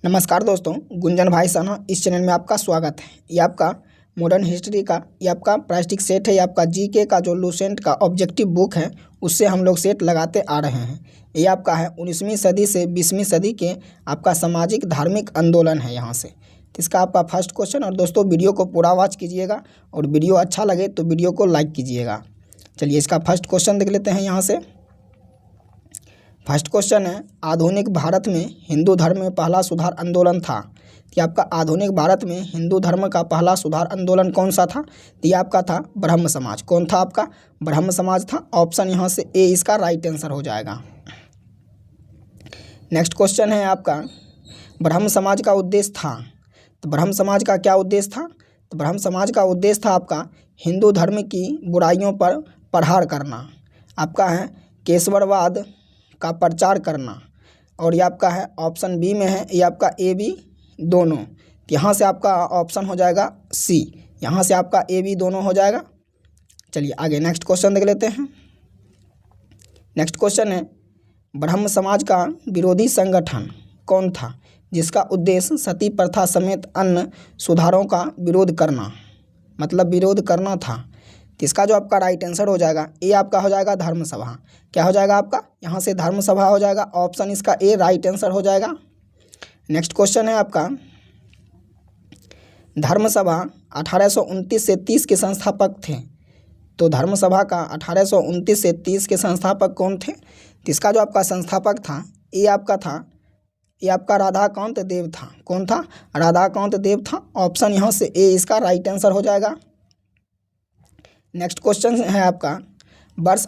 नमस्कार दोस्तों, गुंजन भाई साना इस चैनल में आपका स्वागत है। ये आपका मॉडर्न हिस्ट्री का ये आपका प्राइस्टिक सेट है। ये आपका जीके का जो लूसेंट का ऑब्जेक्टिव बुक है उससे हम लोग सेट लगाते आ रहे हैं। ये आपका है 19वीं सदी से 20वीं सदी के आपका सामाजिक धार्मिक आंदोलन है यहाँ से। तो इसका आपका फर्स्ट क्वेश्चन। और दोस्तों वीडियो को पूरा वॉच कीजिएगा और वीडियो अच्छा लगे तो वीडियो को लाइक कीजिएगा। चलिए इसका फर्स्ट क्वेश्चन देख लेते हैं यहाँ से। फर्स्ट क्वेश्चन है, आधुनिक भारत में हिंदू धर्म में पहला सुधार आंदोलन था। कि आपका आधुनिक भारत में हिंदू धर्म का पहला सुधार आंदोलन कौन सा था? तो ये आपका था ब्रह्म समाज। कौन था आपका? ब्रह्म समाज था। ऑप्शन यहाँ से ए इसका राइट आंसर हो जाएगा। नेक्स्ट क्वेश्चन है आपका, ब्रह्म समाज का उद्देश्य था। तो ब्रह्म समाज का क्या उद्देश्य था? तो ब्रह्म समाज का उद्देश्य था आपका हिंदू धर्म की बुराइयों पर प्रहार करना। आपका है केशवरवाद का प्रचार करना। और ये आपका है ऑप्शन बी में है, ये आपका ए बी दोनों। तो यहाँ से आपका ऑप्शन हो जाएगा सी। यहाँ से आपका ए बी दोनों हो जाएगा। चलिए आगे नेक्स्ट क्वेश्चन देख लेते हैं। नेक्स्ट क्वेश्चन है, ब्रह्म समाज का विरोधी संगठन कौन था जिसका उद्देश्य सती प्रथा समेत अन्य सुधारों का विरोध करना, मतलब विरोध करना था? तो इसका जो आपका राइट आंसर हो जाएगा ए आपका हो जाएगा धर्म सभा। क्या हो जाएगा आपका? यहाँ से धर्म सभा हो जाएगा। ऑप्शन इसका ए राइट आंसर हो जाएगा। नेक्स्ट क्वेश्चन है आपका, धर्म सभा 1829 से 30 के संस्थापक थे। तो धर्म सभा का 1829 से 30 के संस्थापक कौन थे? तो इसका जो आपका संस्थापक था ए आपका था, ये आपका राधाकांत देव था। कौन था? राधाकांत देव था। ऑप्शन यहाँ से ए इसका राइट आंसर हो जाएगा। नेक्स्ट क्वेश्चन है आपका, वर्ष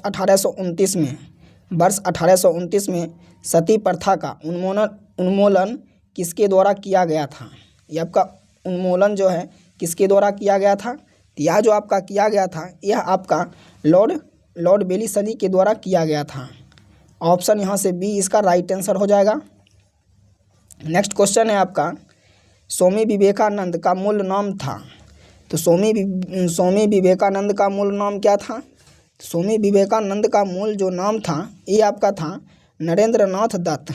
1829 में सती प्रथा का उन्मूलन किसके द्वारा किया गया था? ये आपका उन्मूलन जो है किसके द्वारा किया गया था? तो यह जो आपका किया गया था यह आपका लॉर्ड वेलेस्ली के द्वारा किया गया था। ऑप्शन यहाँ से बी इसका राइट आंसर हो जाएगा। नेक्स्ट क्वेश्चन है आपका, स्वामी विवेकानंद का मूल नाम था। तो स्वामी विवेकानंद का मूल नाम क्या था? स्वामी विवेकानंद का मूल जो नाम था ये आपका था नरेंद्रनाथ दत्त।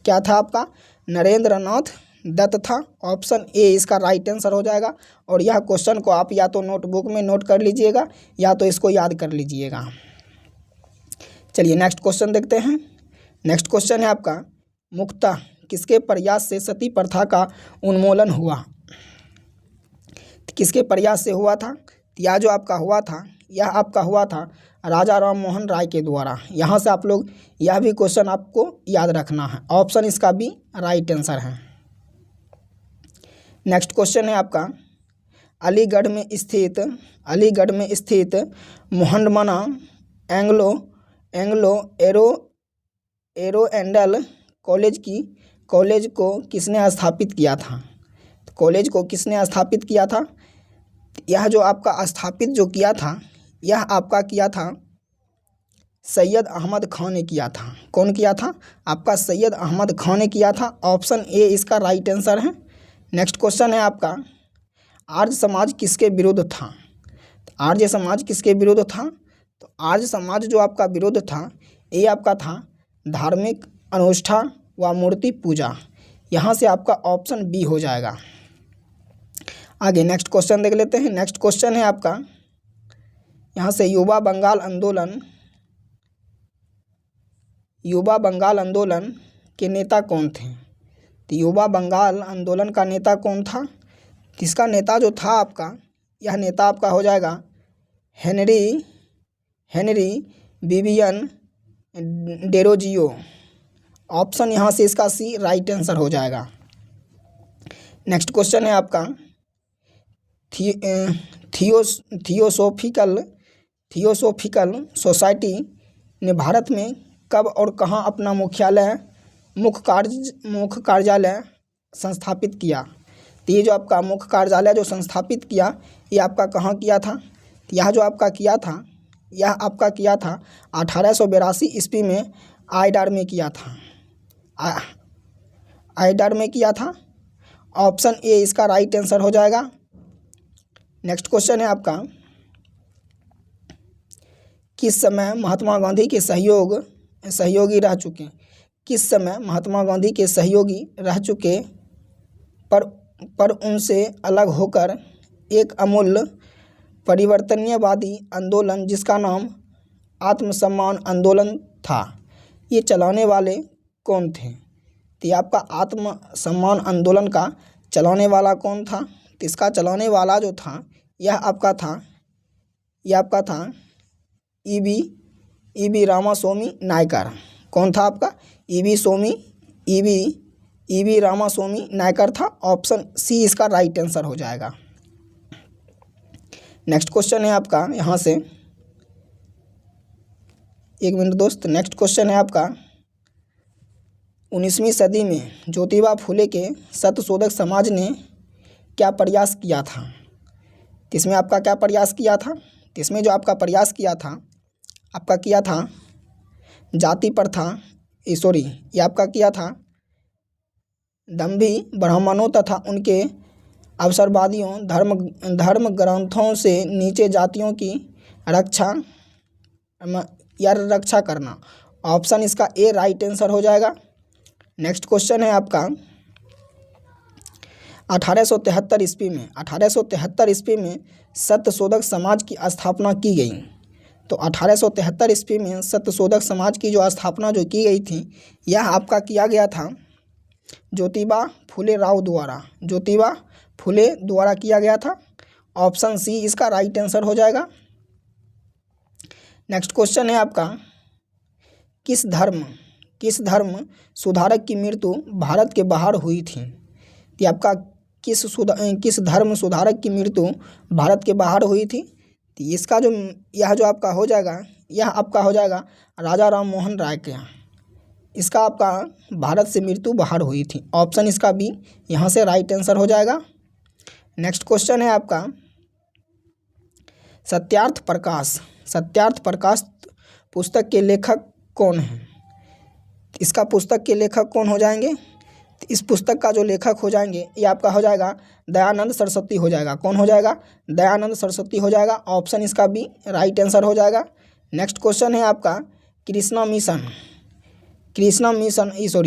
क्या था आपका? नरेंद्रनाथ दत्त था। ऑप्शन ए इसका राइट आंसर हो जाएगा। और यह क्वेश्चन को आप या तो नोटबुक में नोट कर लीजिएगा या तो इसको याद कर लीजिएगा। चलिए नेक्स्ट क्वेश्चन देखते हैं। नेक्स्ट क्वेश्चन है आपका, मुख्यतः किसके प्रयास से सती प्रथा का उन्मूलन हुआ? किसके प्रयास से हुआ था? यह जो आपका हुआ था यह आपका हुआ था राजा राम मोहन राय के द्वारा। यहाँ से आप लोग यह भी क्वेश्चन आपको याद रखना है। ऑप्शन इसका भी राइट आंसर है। नेक्स्ट क्वेश्चन है आपका, अलीगढ़ में स्थित मोहम्मडन एंग्लो एरोएंडल कॉलेज को किसने स्थापित किया था? कॉलेज को किसने स्थापित किया था? यह जो आपका स्थापित जो किया था यह आपका किया था सैयद अहमद खान ने किया था। कौन किया था? आपका सैयद अहमद खान ने किया था। ऑप्शन ए इसका राइट आंसर है। नेक्स्ट क्वेश्चन है आपका, आर्य समाज किसके विरुद्ध था? आर्य समाज किसके विरुद्ध था? तो आर्य समाज जो आपका विरुद्ध था ये आपका था धार्मिक अनुष्ठान व मूर्ति पूजा। यहाँ से आपका ऑप्शन बी हो जाएगा। आगे नेक्स्ट क्वेश्चन देख लेते हैं। नेक्स्ट क्वेश्चन है आपका, यहाँ से युवा बंगाल आंदोलन के नेता कौन थे? तो युवा बंगाल आंदोलन का नेता कौन था? इसका नेता जो था आपका यह नेता आपका हो जाएगा हेनरी विवियन डेरोजियो। ऑप्शन यहाँ से इसका सी राइट आंसर हो जाएगा। नेक्स्ट क्वेश्चन है आपका, थियोसोफिकल सोसाइटी ने भारत में कब और कहाँ अपना मुख्य कार्यालय संस्थापित किया? तो ये जो आपका मुख्य कार्यालय जो संस्थापित किया ये आपका कहाँ किया था? तो यह जो आपका किया था यह आपका किया था 1882 ईस्वी में आइडार में किया था। आइडार में किया था। ऑप्शन ए इसका राइट आंसर हो जाएगा। नेक्स्ट क्वेश्चन है आपका, किस समय महात्मा गांधी के सहयोगी रह चुके पर उनसे अलग होकर एक अमूल्य परिवर्तनीयवादी आंदोलन जिसका नाम आत्मसम्मान आंदोलन था। ये चलाने वाले कौन थे? तो ये आपका आत्मसम्मान आंदोलन का चलाने वाला कौन था? तो इसका चलाने वाला जो था यह आपका था ईवी रामास्वामी नायकर। कौन था आपका? ईवी रामास्वामी नायकर था। ऑप्शन सी इसका राइट आंसर हो जाएगा। नेक्स्ट क्वेश्चन है आपका यहाँ से, एक मिनट दोस्त। नेक्स्ट क्वेश्चन है आपका 19वीं सदी में ज्योतिबा फुले के सत्यशोधक समाज ने क्या प्रयास किया था? इसमें आपका क्या प्रयास किया था? इसमें जो आपका प्रयास किया था जाति प्रथा, ये आपका किया था दंभी ब्राह्मणों तथा उनके अवसरवादियों धर्म ग्रंथों से नीचे जातियों की रक्षा करना। ऑप्शन इसका ए राइट आंसर हो जाएगा। नेक्स्ट क्वेश्चन है आपका 1873 ईस्वी में सत्यशोधक समाज की स्थापना की गई। तो 1873 ईस्वी में सत्यशोधक समाज की जो स्थापना जो की गई थी यह आपका किया गया था ज्योतिबा फुले द्वारा किया गया था। ऑप्शन सी इसका राइट आंसर हो जाएगा। नेक्स्ट क्वेश्चन है आपका किस धर्म सुधारक की मृत्यु भारत के बाहर हुई थी? ये आपका किस धर्म सुधारक की मृत्यु भारत के बाहर हुई थी? तो इसका यह आपका हो जाएगा राजा राम मोहन राय के यहाँ। इसका आपका भारत से मृत्यु बाहर हुई थी। ऑप्शन इसका बी यहाँ से राइट आंसर हो जाएगा। नेक्स्ट क्वेश्चन है आपका सत्यार्थ प्रकाश पुस्तक के लेखक कौन है? इसका पुस्तक के लेखक कौन हो जाएंगे? इस पुस्तक का जो लेखक हो जाएंगे ये आपका हो जाएगा दयानंद सरस्वती हो जाएगा। कौन हो जाएगा? दयानंद सरस्वती हो जाएगा। ऑप्शन इसका बी राइट आंसर हो जाएगा। नेक्स्ट क्वेश्चन है आपका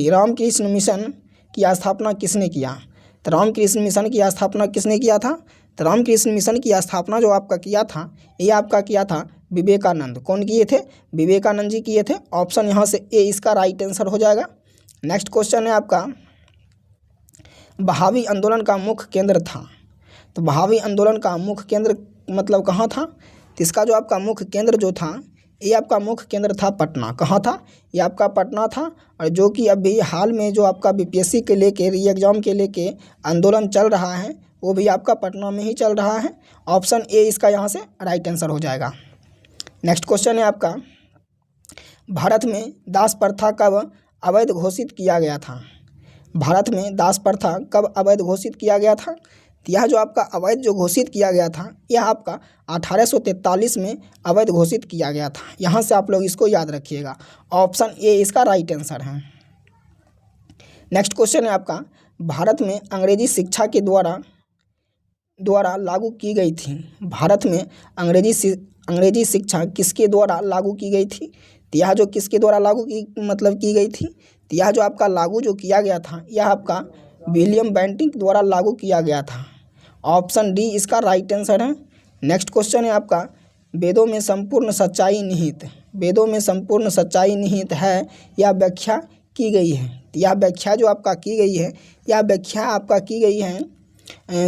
रामकृष्ण मिशन की स्थापना किसने किया? तो रामकृष्ण मिशन की स्थापना किसने किया था? तो रामकृष्ण मिशन की स्थापना जो आपका किया था ये आपका किया था विवेकानंद। कौन किए थे? विवेकानंद जी किए थे। ऑप्शन यहाँ से ए इसका राइट आंसर हो जाएगा। नेक्स्ट क्वेश्चन है आपका बहावी आंदोलन का मुख्य केंद्र था। तो बहावी आंदोलन का मुख्य केंद्र मतलब कहाँ था? तो इसका जो आपका मुख्य केंद्र जो था ये आपका मुख्य केंद्र था पटना। कहाँ था? ये आपका पटना था। और जो कि अभी हाल में जो आपका बीपीएससी के लेके री एग्ज़ाम के लेके आंदोलन चल रहा है वो भी आपका पटना में ही चल रहा है। ऑप्शन ए इसका यहाँ से राइट आंसर हो जाएगा। नेक्स्ट क्वेश्चन है आपका भारत में दास प्रथा कब अवैध घोषित किया गया था? भारत में दास प्रथा कब अवैध घोषित किया गया था? यह जो आपका अवैध जो घोषित किया गया था यह आपका 1843 में अवैध घोषित किया गया था। यहाँ से आप लोग इसको याद रखिएगा। ऑप्शन ए इसका राइट आंसर है। नेक्स्ट क्वेश्चन है आपका भारत में अंग्रेजी शिक्षा के द्वारा लागू की गई थी। भारत में अंग्रेजी शिक्षा किसके द्वारा लागू की गई थी? तो यह जो किसके द्वारा लागू की गई थी? तो यह जो आपका लागू जो किया गया था यह आपका विलियम बेंटिक द्वारा लागू किया गया था। ऑप्शन डी इसका राइट आंसर है। नेक्स्ट क्वेश्चन है आपका वेदों में संपूर्ण सच्चाई निहित है यह व्याख्या की गई है। यह व्याख्या जो आपका की गई है यह व्याख्या आपका की गई है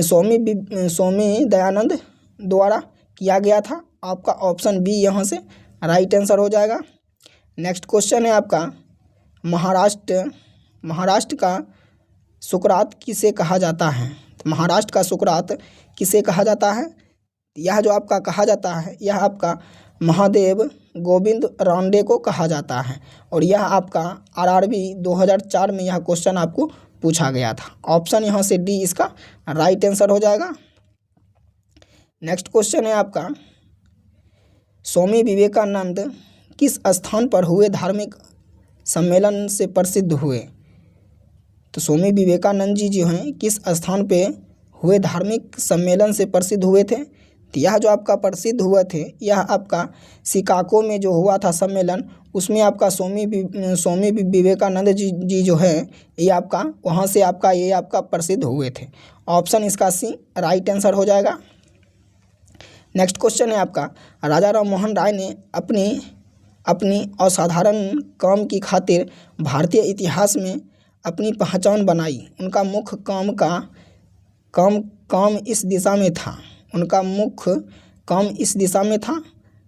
स्वामी दयानंद द्वारा किया गया था। आपका ऑप्शन बी यहाँ से राइट आंसर हो जाएगा। नेक्स्ट क्वेश्चन है आपका महाराष्ट्र का सुकरात किसे कहा जाता है? तो महाराष्ट्र का सुकरात किसे कहा जाता है? यह जो आपका कहा जाता है यह आपका महादेव गोविंद रानडे को कहा जाता है। और यह आपका आरआरबी 2004 में यह क्वेश्चन आपको पूछा गया था। ऑप्शन यहाँ से डी इसका राइट आंसर हो जाएगा। नेक्स्ट क्वेश्चन है आपका स्वामी विवेकानंद किस स्थान पर हुए धार्मिक सम्मेलन से प्रसिद्ध हुए? तो स्वामी विवेकानंद जी जो हैं किस स्थान पे हुए धार्मिक सम्मेलन से प्रसिद्ध हुए थे? तो यह जो आपका प्रसिद्ध हुए थे यह आपका शिकागो में जो हुआ था सम्मेलन उसमें आपका स्वामी विवेकानंद जी जो है ये आपका वहाँ से आपका ये आपका प्रसिद्ध हुए थे। ऑप्शन इसका सी राइट आंसर हो जाएगा। नेक्स्ट क्वेश्चन है आपका, राजा राम मोहन राय ने अपनी असाधारण काम की खातिर भारतीय इतिहास में अपनी पहचान बनाई। उनका मुख्य काम इस दिशा में था। उनका मुख्य काम इस दिशा में था,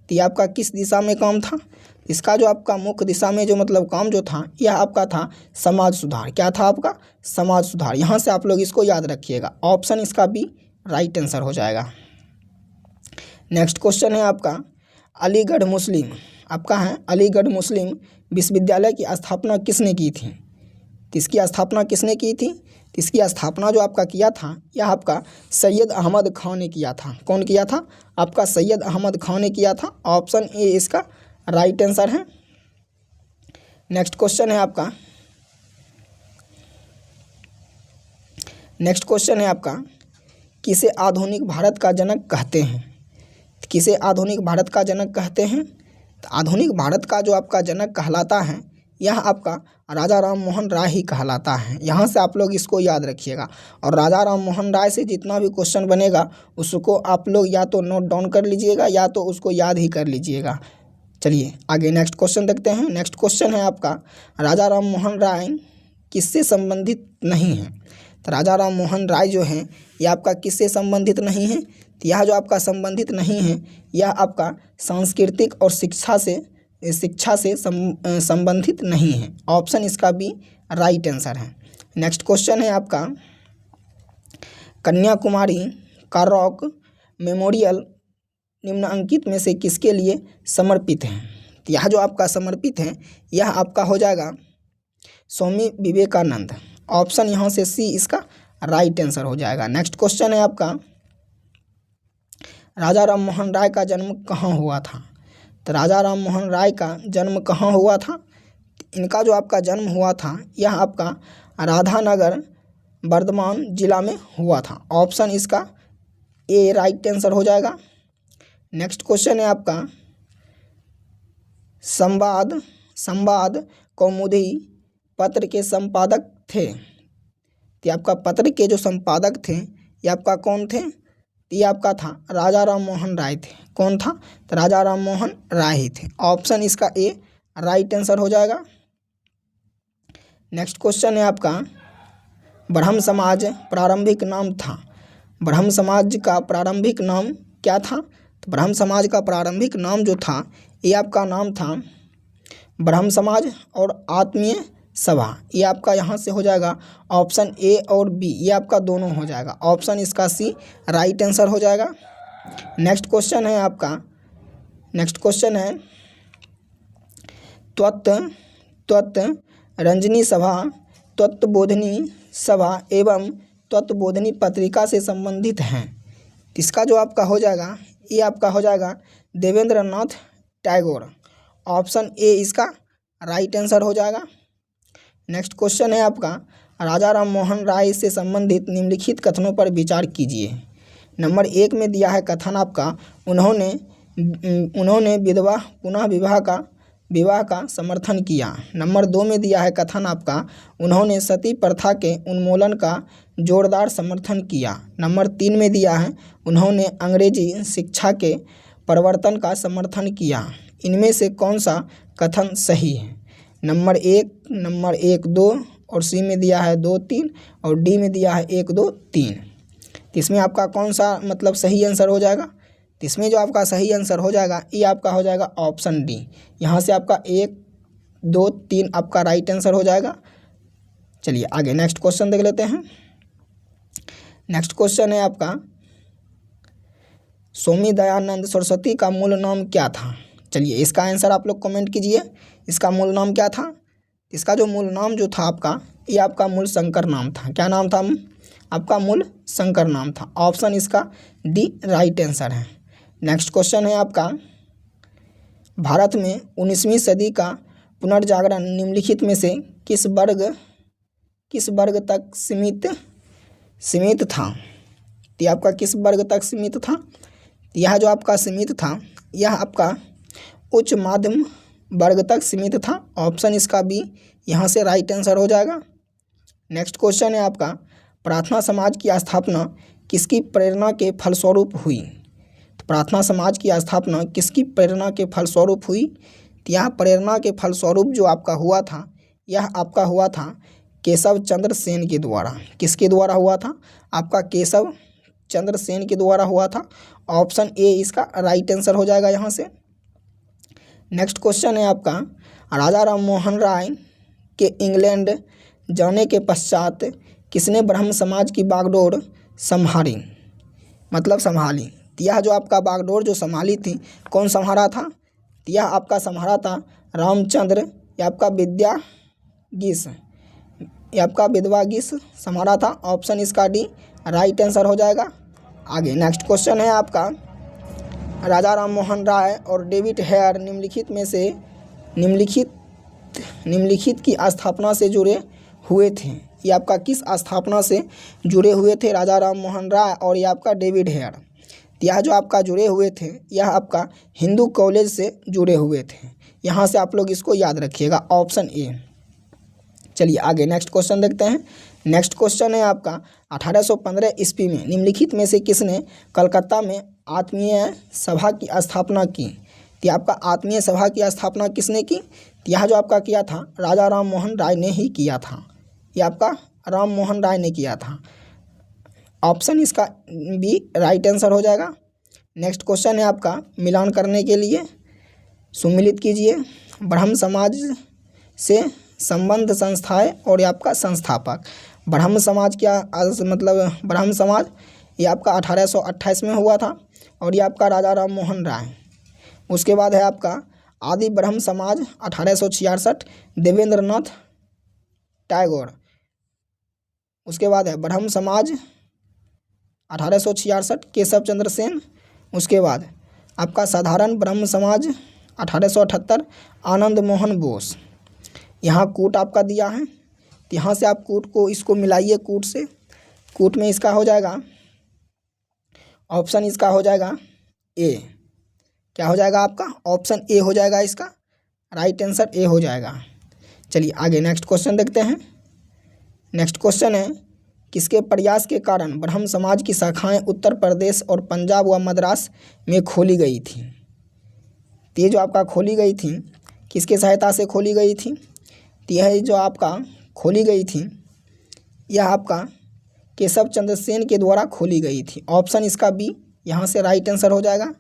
तो ये आपका किस दिशा में काम था? इसका जो आपका मुख्य दिशा में जो मतलब काम जो था यह आपका था समाज सुधार। क्या था आपका? समाज सुधार। यहाँ से आप लोग इसको याद रखिएगा। ऑप्शन इसका बी राइट आंसर हो जाएगा। नेक्स्ट क्वेश्चन है आपका, अलीगढ़ मुस्लिम आपका है अलीगढ़ मुस्लिम विश्वविद्यालय की स्थापना किसने की थी? किसकी स्थापना किसने की थी? इसकी स्थापना जो आपका किया था यह आपका सैयद अहमद खान ने किया था। कौन किया था? आपका सैयद अहमद खान ने किया था। ऑप्शन ए इसका राइट आंसर है। नेक्स्ट क्वेश्चन है आपका, किसे आधुनिक भारत का जनक कहते हैं? किसे आधुनिक भारत का जनक कहते हैं? तो आधुनिक भारत का जो आपका जनक कहलाता है यह आपका राजा राम मोहन राय ही कहलाता है। यहाँ से आप लोग इसको याद रखिएगा। और राजा राम मोहन राय से जितना भी क्वेश्चन बनेगा उसको आप लोग या तो नोट डाउन कर लीजिएगा या तो उसको याद ही कर लीजिएगा। चलिए आगे नेक्स्ट क्वेश्चन देखते हैं। नेक्स्ट क्वेश्चन है आपका, राजा राम मोहन राय किससे संबंधित नहीं है? तो राजा राम मोहन राय जो हैं यह आपका किससे संबंधित नहीं है? तो यह जो आपका संबंधित नहीं है यह आपका सांस्कृतिक और शिक्षा से संबंधित नहीं है। ऑप्शन इसका भी राइट आंसर है। नेक्स्ट क्वेश्चन है आपका, कन्याकुमारी का रॉक मेमोरियल निम्नलिखित में से किसके लिए समर्पित है? तो यह जो आपका समर्पित है यह आपका हो जाएगा स्वामी विवेकानंद। ऑप्शन यहाँ से सी इसका राइट आंसर हो जाएगा। नेक्स्ट क्वेश्चन है आपका, राजा राम मोहन राय का जन्म कहाँ हुआ था? तो राजा राम मोहन राय का जन्म कहाँ हुआ था? इनका जो आपका जन्म हुआ था यह आपका राधानगर वर्धमान जिला में हुआ था। ऑप्शन इसका ए राइट आंसर हो जाएगा। नेक्स्ट क्वेश्चन है आपका, संवाद कौमुदी पत्र के संपादक थे। तो आपका पत्र के जो संपादक थे ये आपका कौन थे? ये आपका था राजा राम मोहन राय थे। कौन था? तो राजा राम मोहन राय ही थे। ऑप्शन इसका ए राइट आंसर हो जाएगा। नेक्स्ट क्वेश्चन है आपका, ब्रह्म समाज प्रारंभिक नाम था। ब्रह्म समाज का प्रारंभिक नाम क्या था? तो ब्रह्म समाज का प्रारंभिक नाम जो था ये आपका नाम था ब्रह्म समाज और आत्मीय सभा। ये आपका यहाँ से हो जाएगा ऑप्शन ए और बी, ये आपका दोनों हो जाएगा। ऑप्शन इसका सी राइट आंसर हो जाएगा। नेक्स्ट क्वेश्चन है आपका, नेक्स्ट क्वेश्चन है रंजनी सभा, तत्वबोधिनी सभा एवं तत्वबोधिनी पत्रिका से संबंधित हैं। इसका जो आपका हो जाएगा ये आपका हो जाएगा देवेंद्र नाथ टैगोर। ऑप्शन ए इसका राइट आंसर हो जाएगा। नेक्स्ट क्वेश्चन है आपका, राजा राम मोहन राय से संबंधित निम्नलिखित कथनों पर विचार कीजिए। नंबर 1 में दिया है कथन आपका, उन्होंने विधवा पुनः विवाह का समर्थन किया। नंबर 2 में दिया है कथन आपका, उन्होंने सती प्रथा के उन्मूलन का जोरदार समर्थन किया। नंबर 3 में दिया है उन्होंने अंग्रेजी शिक्षा के प्रवर्तन का समर्थन किया। इनमें से कौन सा कथन सही है? नंबर 1, 2 और सी में दिया है 2, 3 और डी में दिया है 1, 2, 3। इसमें आपका कौन सा मतलब सही आंसर हो जाएगा? इसमें जो आपका सही आंसर हो जाएगा ये आपका हो जाएगा ऑप्शन डी। यहाँ से आपका 1, 2, 3 आपका राइट आंसर हो जाएगा। चलिए आगे नेक्स्ट क्वेश्चन देख लेते हैं। नेक्स्ट क्वेश्चन है आपका, स्वामी दयानंद सरस्वती का मूल नाम क्या था? चलिए इसका आंसर आप लोग कमेंट कीजिए। इसका मूल नाम क्या था? इसका जो मूल नाम जो था आपका ये आपका मूल शंकर नाम था। क्या नाम था? आपका मूल शंकर नाम था। ऑप्शन इसका डी राइट आंसर है। नेक्स्ट क्वेश्चन है आपका, भारत में 19वीं सदी का पुनर्जागरण निम्नलिखित में से किस वर्ग तक सीमित था? तो आपका किस वर्ग तक सीमित था? यह जो आपका सीमित था यह आपका उच्च वर्ग तक सीमित था। ऑप्शन इसका बी यहाँ से राइट आंसर हो जाएगा। नेक्स्ट क्वेश्चन है आपका, प्रार्थना समाज की स्थापना किसकी प्रेरणा के फलस्वरूप हुई? तो प्रार्थना समाज की स्थापना किसकी प्रेरणा के फलस्वरूप हुई? तो यह प्रेरणा के फलस्वरूप जो आपका हुआ था, यह आपका हुआ था केशव चंद्र सेन के द्वारा। किसके द्वारा हुआ था? आपका केशव चंद्र सेन के द्वारा हुआ था। ऑप्शन ए इसका राइट आंसर हो जाएगा यहाँ से। नेक्स्ट क्वेश्चन है आपका, राजा राम मोहन राय के इंग्लैंड जाने के पश्चात किसने ब्रह्म समाज की बागडोर संभाली? मतलब संभाली। तो यह जो आपका बागडोर जो संभाली थी, कौन संभाला था? तो यह आपका संभाला था रामचंद्र, या आपका विद्यागीस, या आपका विद्वागीस संभाला था। ऑप्शन इसका डी राइट आंसर हो जाएगा। आगे नेक्स्ट क्वेश्चन है आपका, राजा राम मोहन राय और डेविड हेयर निम्नलिखित की स्थापना से जुड़े हुए थे। ये आपका किस स्थापना से जुड़े हुए थे? राजा राम मोहन राय और ये आपका डेविड हेयर। यह जो आपका जुड़े हुए थे, यह आपका हिंदू कॉलेज से जुड़े हुए थे। यहाँ से आप लोग इसको याद रखिएगा, ऑप्शन ए। चलिए आगे नेक्स्ट क्वेश्चन देखते हैं। नेक्स्ट क्वेश्चन है आपका, 1815 ईस्वी में निम्नलिखित में से किसने कलकत्ता में आत्मीय सभा की स्थापना की? तो आपका आत्मीय सभा की स्थापना किसने की? तो यह जो आपका किया था, राजा राम मोहन राय ने ही किया था। यह आपका राम मोहन राय ने किया था। ऑप्शन इसका बी राइट आंसर हो जाएगा। नेक्स्ट क्वेश्चन है आपका, मिलान करने के लिए सुमिलित कीजिए ब्रह्म समाज से संबंध संस्थाएं और ये आपका संस्थापक। ब्रह्म समाज क्या मतलब ब्रह्म समाज ये आपका 1828 में हुआ था और ये आपका राजा राम मोहन राय। उसके बाद है आपका आदि ब्रह्म समाज 1866 देवेंद्र नाथ टैगोर। उसके बाद है ब्रह्म समाज 1866 केशव चंद्र सेन। उसके बाद आपका साधारण ब्रह्म समाज 1878 आनंद मोहन बोस। यहाँ कूट आपका दिया है, तो यहाँ से आप कूट को इसको मिलाइए कूट से। कूट में इसका हो जाएगा, ऑप्शन इसका हो जाएगा ए। क्या हो जाएगा आपका? ऑप्शन ए हो जाएगा, इसका राइट आंसर ए हो जाएगा। चलिए आगे नेक्स्ट क्वेश्चन देखते हैं। नेक्स्ट क्वेश्चन है, किसके प्रयास के कारण ब्रह्म समाज की शाखाएं उत्तर प्रदेश और पंजाब व मद्रास में खोली गई थी? तो ये जो आपका खोली गई थी, किसके सहायता से खोली गई थी? तो यह जो आपका खोली गई थी, यह आपका केशव चंद्र सेन के द्वारा खोली गई थी। ऑप्शन इसका बी यहाँ से राइट आंसर हो जाएगा।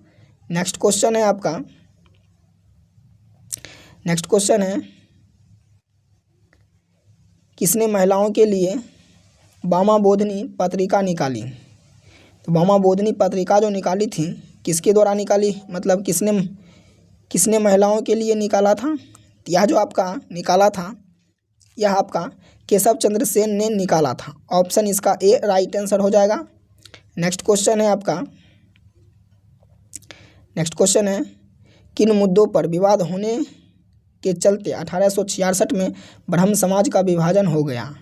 नेक्स्ट क्वेश्चन है आपका, नेक्स्ट क्वेश्चन है, किसने महिलाओं के लिए वामा बोधनी पत्रिका निकाली? तो वामा बोधनी पत्रिका जो निकाली थी, किसके द्वारा निकाली? मतलब किसने महिलाओं के लिए निकाला था? यह जो आपका निकाला था, यह आपका केशव चंद्र सेन ने निकाला था। ऑप्शन इसका ए राइट आंसर हो जाएगा। नेक्स्ट क्वेश्चन है आपका, नेक्स्ट क्वेश्चन है, किन मुद्दों पर विवाद होने के चलते 1866 में ब्रह्म समाज का विभाजन हो गया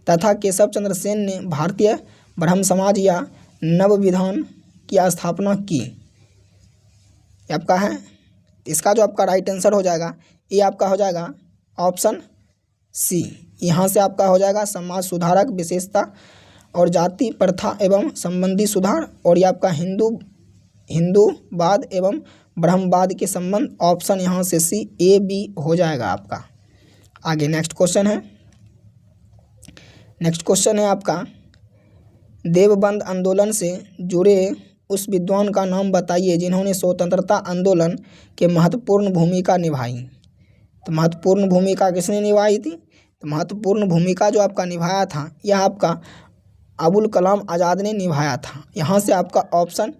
तथा केशव चंद्र सेन ने भारतीय ब्रह्म समाज या नव विधान की स्थापना की? आपका है, इसका जो आपका राइट आंसर हो जाएगा, ये आपका हो जाएगा ऑप्शन सी। यहाँ से आपका हो जाएगा समाज सुधारक विशेषता और जाति प्रथा एवं संबंधी सुधार, और ये आपका हिंदूवाद एवं ब्रह्मवाद के संबंध। ऑप्शन यहाँ से सी ए बी हो जाएगा आपका। आगे नेक्स्ट क्वेश्चन है, नेक्स्ट क्वेश्चन है आपका, देवबंद आंदोलन से जुड़े उस विद्वान का नाम बताइए जिन्होंने स्वतंत्रता आंदोलन के महत्वपूर्ण भूमिका निभाई। तो महत्वपूर्ण भूमिका किसने निभाई थी? तो महत्वपूर्ण भूमिका जो आपका निभाया था, यह आपका अबुल कलाम आज़ाद ने निभाया था। यहाँ से आपका ऑप्शन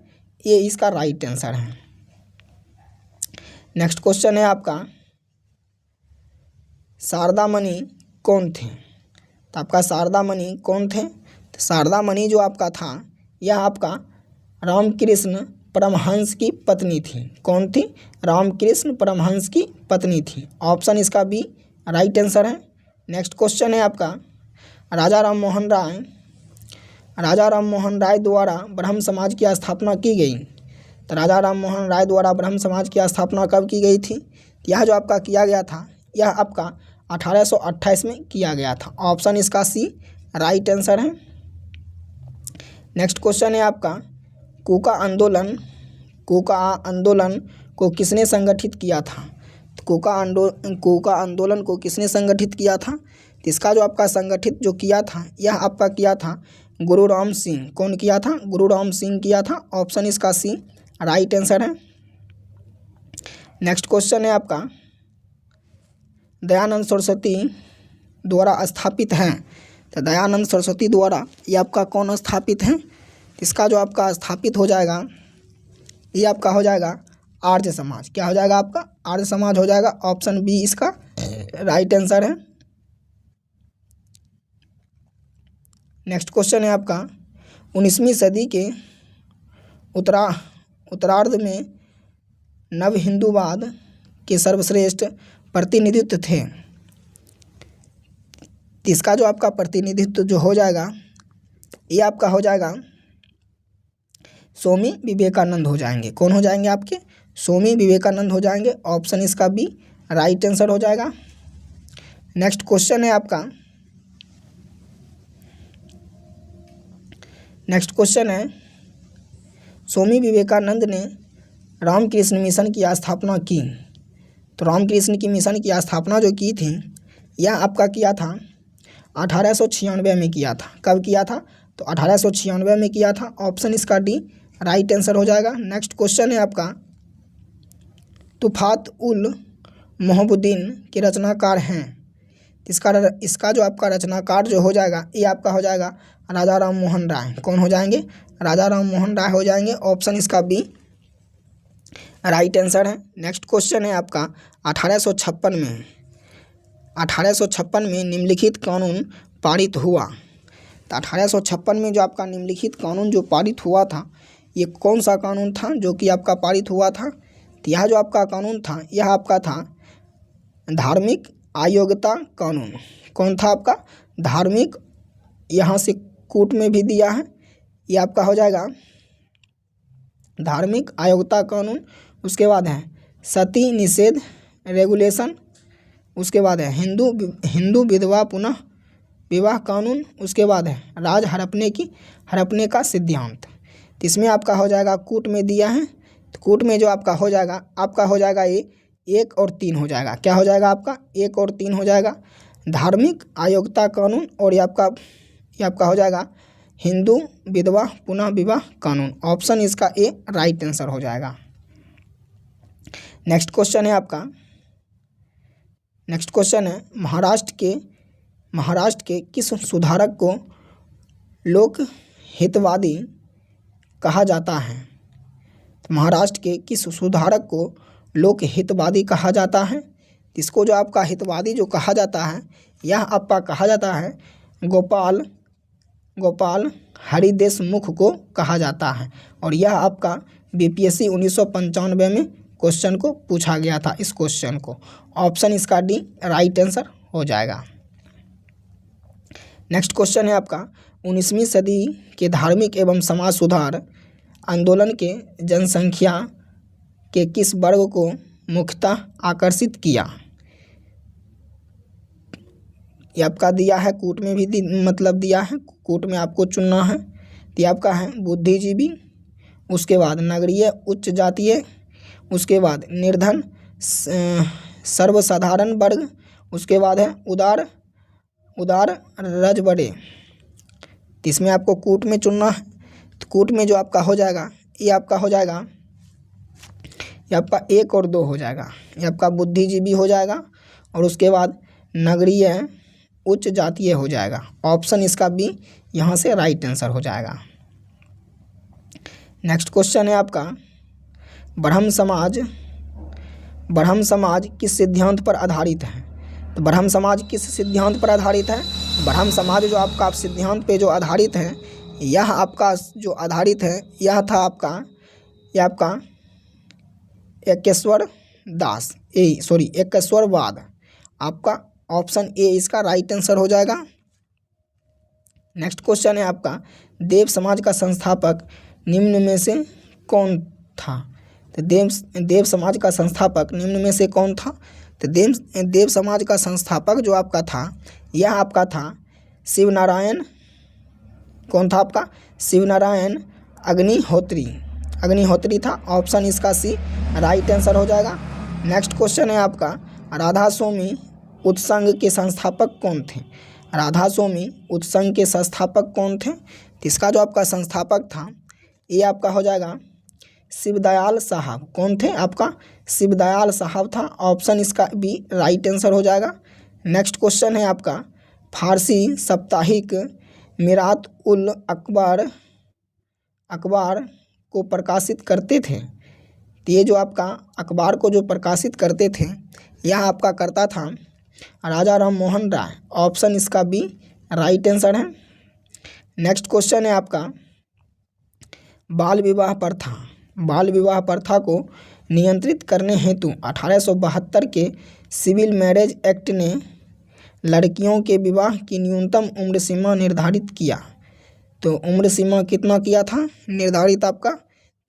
ए इसका राइट आंसर है। नेक्स्ट क्वेश्चन है आपका, शारदा मणि कौन थे? तो आपका शारदा मणि कौन थे? तो शारदा मणि जो आपका था, यह आपका रामकृष्ण परमहंस की पत्नी थी। कौन थी? रामकृष्ण परमहंस की पत्नी थी। ऑप्शन इसका बी राइट आंसर है। नेक्स्ट क्वेश्चन है आपका, राजा राम मोहन राय द्वारा ब्रह्म समाज की स्थापना की गई। तो राजा राम मोहन राय द्वारा ब्रह्म समाज की स्थापना कब की गई थी? यह जो आपका किया गया था यह आपका 1828 में किया गया था। ऑप्शन इसका सी राइट आंसर है। नेक्स्ट क्वेश्चन है आपका कूका आंदोलन को किसने संगठित किया था? तो कूका आंदोलन को किसने संगठित किया था? तो इसका जो आपका संगठित जो किया था यह आपका किया था गुरु राम सिंह। कौन किया था? गुरु राम सिंह किया था। ऑप्शन इसका सी राइट आंसर है। नेक्स्ट क्वेश्चन है आपका दयानंद सरस्वती द्वारा स्थापित है। तो दयानंद सरस्वती द्वारा ये आपका कौन स्थापित है? इसका जो आपका स्थापित हो जाएगा ये आपका हो जाएगा आर्य समाज। क्या हो जाएगा आपका? आर्य समाज हो जाएगा। ऑप्शन बी इसका राइट आंसर है। नेक्स्ट क्वेश्चन है आपका 19वीं सदी के उत्तरार्ध में नव हिंदूवाद के सर्वश्रेष्ठ प्रतिनिधित्व थे। इसका जो आपका प्रतिनिधित्व जो हो जाएगा ये आपका हो जाएगा स्वामी विवेकानंद हो जाएंगे। कौन हो जाएंगे आपके? स्वामी विवेकानंद हो जाएंगे। ऑप्शन इसका बी राइट आंसर हो जाएगा। नेक्स्ट क्वेश्चन है आपका स्वामी विवेकानंद ने रामकृष्ण मिशन की स्थापना की। तो रामकृष्ण की मिशन की स्थापना जो की थी यह आपका किया था 1896 में किया था। कब किया था? तो 1896 में किया था। ऑप्शन इसका डी राइट आंसर हो जाएगा। नेक्स्ट क्वेश्चन है आपका तुफात उल मोहबुद्दीन के रचनाकार हैं। इसका जो आपका रचनाकार जो हो जाएगा ये आपका हो जाएगा राजा राम मोहन राय। कौन हो जाएंगे? राजा राम मोहन राय हो जाएंगे। ऑप्शन इसका बी राइट आंसर है। नेक्स्ट क्वेश्चन है आपका 1856 में निम्नलिखित कानून पारित हुआ। तो 1856 में जो आपका निम्नलिखित कानून जो पारित हुआ था ये कौन सा कानून था जो कि आपका पारित हुआ था? तो यह जो आपका कानून था यह आपका था धार्मिक अयोग्यता कानून। कौन था आपका? धार्मिक, यहाँ से कूट में भी दिया है, ये आपका हो जाएगा धार्मिक अयोग्यता कानून। उसके बाद है सती निषेध रेगुलेशन। उसके बाद है हिंदू विधवा पुनः विवाह कानून। उसके बाद है राज हड़पने का सिद्धांत। तो इसमें आपका हो जाएगा कूट में दिया है। तो कूट में जो आपका हो जाएगा ये 1 और 3 हो जाएगा। क्या हो जाएगा आपका? 1 और 3 हो जाएगा। धार्मिक अयोग्यता कानून और ये आपका हो जाएगा हिंदू विधवा पुनः विवाह कानून। ऑप्शन इसका ए राइट आंसर हो जाएगा। नेक्स्ट क्वेश्चन है महाराष्ट्र के किस सुधारक को लोक हितवादी कहा जाता है? तो महाराष्ट्र के किस सुधारक को लोक हितवादी कहा जाता है? इसको जो आपका हितवादी जो कहा जाता है यह आपका कहा जाता है गोपाल हरिदेशमुख को कहा जाता है। और यह आपका बीपीएससी 1995 में क्वेश्चन को पूछा गया था। इस क्वेश्चन को ऑप्शन इसका डी राइट आंसर हो जाएगा। नेक्स्ट क्वेश्चन है आपका 19वीं सदी के धार्मिक एवं समाज सुधार आंदोलन के जनसंख्या के किस वर्ग को मुख्यतः आकर्षित किया? ये आपका दिया है कूट में भी दिया है, कूट में आपको चुनना है। तो ये आपका है बुद्धिजीवी, उसके बाद नगरीय उच्च जातीय, उसके बाद निर्धन सर्वसाधारण वर्ग, उसके बाद है उदार रजबड़े। तो इसमें आपको कूट में चुनना है। तो कूट में जो आपका हो जाएगा ये आपका 1 और 2 हो जाएगा। ये आपका बुद्धिजीवी हो जाएगा और उसके बाद नगरीय उच्च जातीय हो जाएगा। ऑप्शन इसका बी यहाँ से राइट आंसर हो जाएगा। नेक्स्ट क्वेश्चन है आपका ब्रह्म समाज किस सिद्धांत पर आधारित है? तो ब्रह्म समाज किस सिद्धांत पर आधारित है? ब्रह्म समाज जो आपका सिद्धांत पे जो आधारित है यह आपका जो आधारित है यह था आपका एकेश्वरवाद। आपका ऑप्शन ए इसका राइट आंसर हो जाएगा। नेक्स्ट क्वेश्चन है आपका देव समाज का संस्थापक निम्न में से कौन था? तो देव समाज का संस्थापक निम्न में से कौन था? तो देव समाज का संस्थापक जो आपका था, यह आपका था शिवनारायण। कौन था आपका? शिवनारायण अग्निहोत्री था। ऑप्शन इसका सी राइट आंसर हो जाएगा। नेक्स्ट क्वेश्चन है आपका, राधा स्वामी उत्संग के संस्थापक कौन थे? राधा स्वामी उत्संग के संस्थापक कौन थे? तो इसका जो आपका संस्थापक था, ये आपका हो जाएगा शिवदयाल साहब। कौन थे आपका? शिवदयाल साहब था। ऑप्शन इसका बी राइट आंसर हो जाएगा। नेक्स्ट क्वेश्चन है आपका, फारसी साप्ताहिक मिरात उल अखबार को प्रकाशित करते थे। तो ये जो आपका अखबार को जो प्रकाशित करते थे, यह आपका करता था राजा राम मोहन राय। ऑप्शन इसका बी राइट आंसर है। नेक्स्ट क्वेश्चन है आपका, बाल विवाह प्रथा को नियंत्रित करने हेतु 1872 के सिविल मैरिज एक्ट ने लड़कियों के विवाह की न्यूनतम उम्र सीमा निर्धारित किया। तो उम्र सीमा कितना किया था निर्धारित आपका?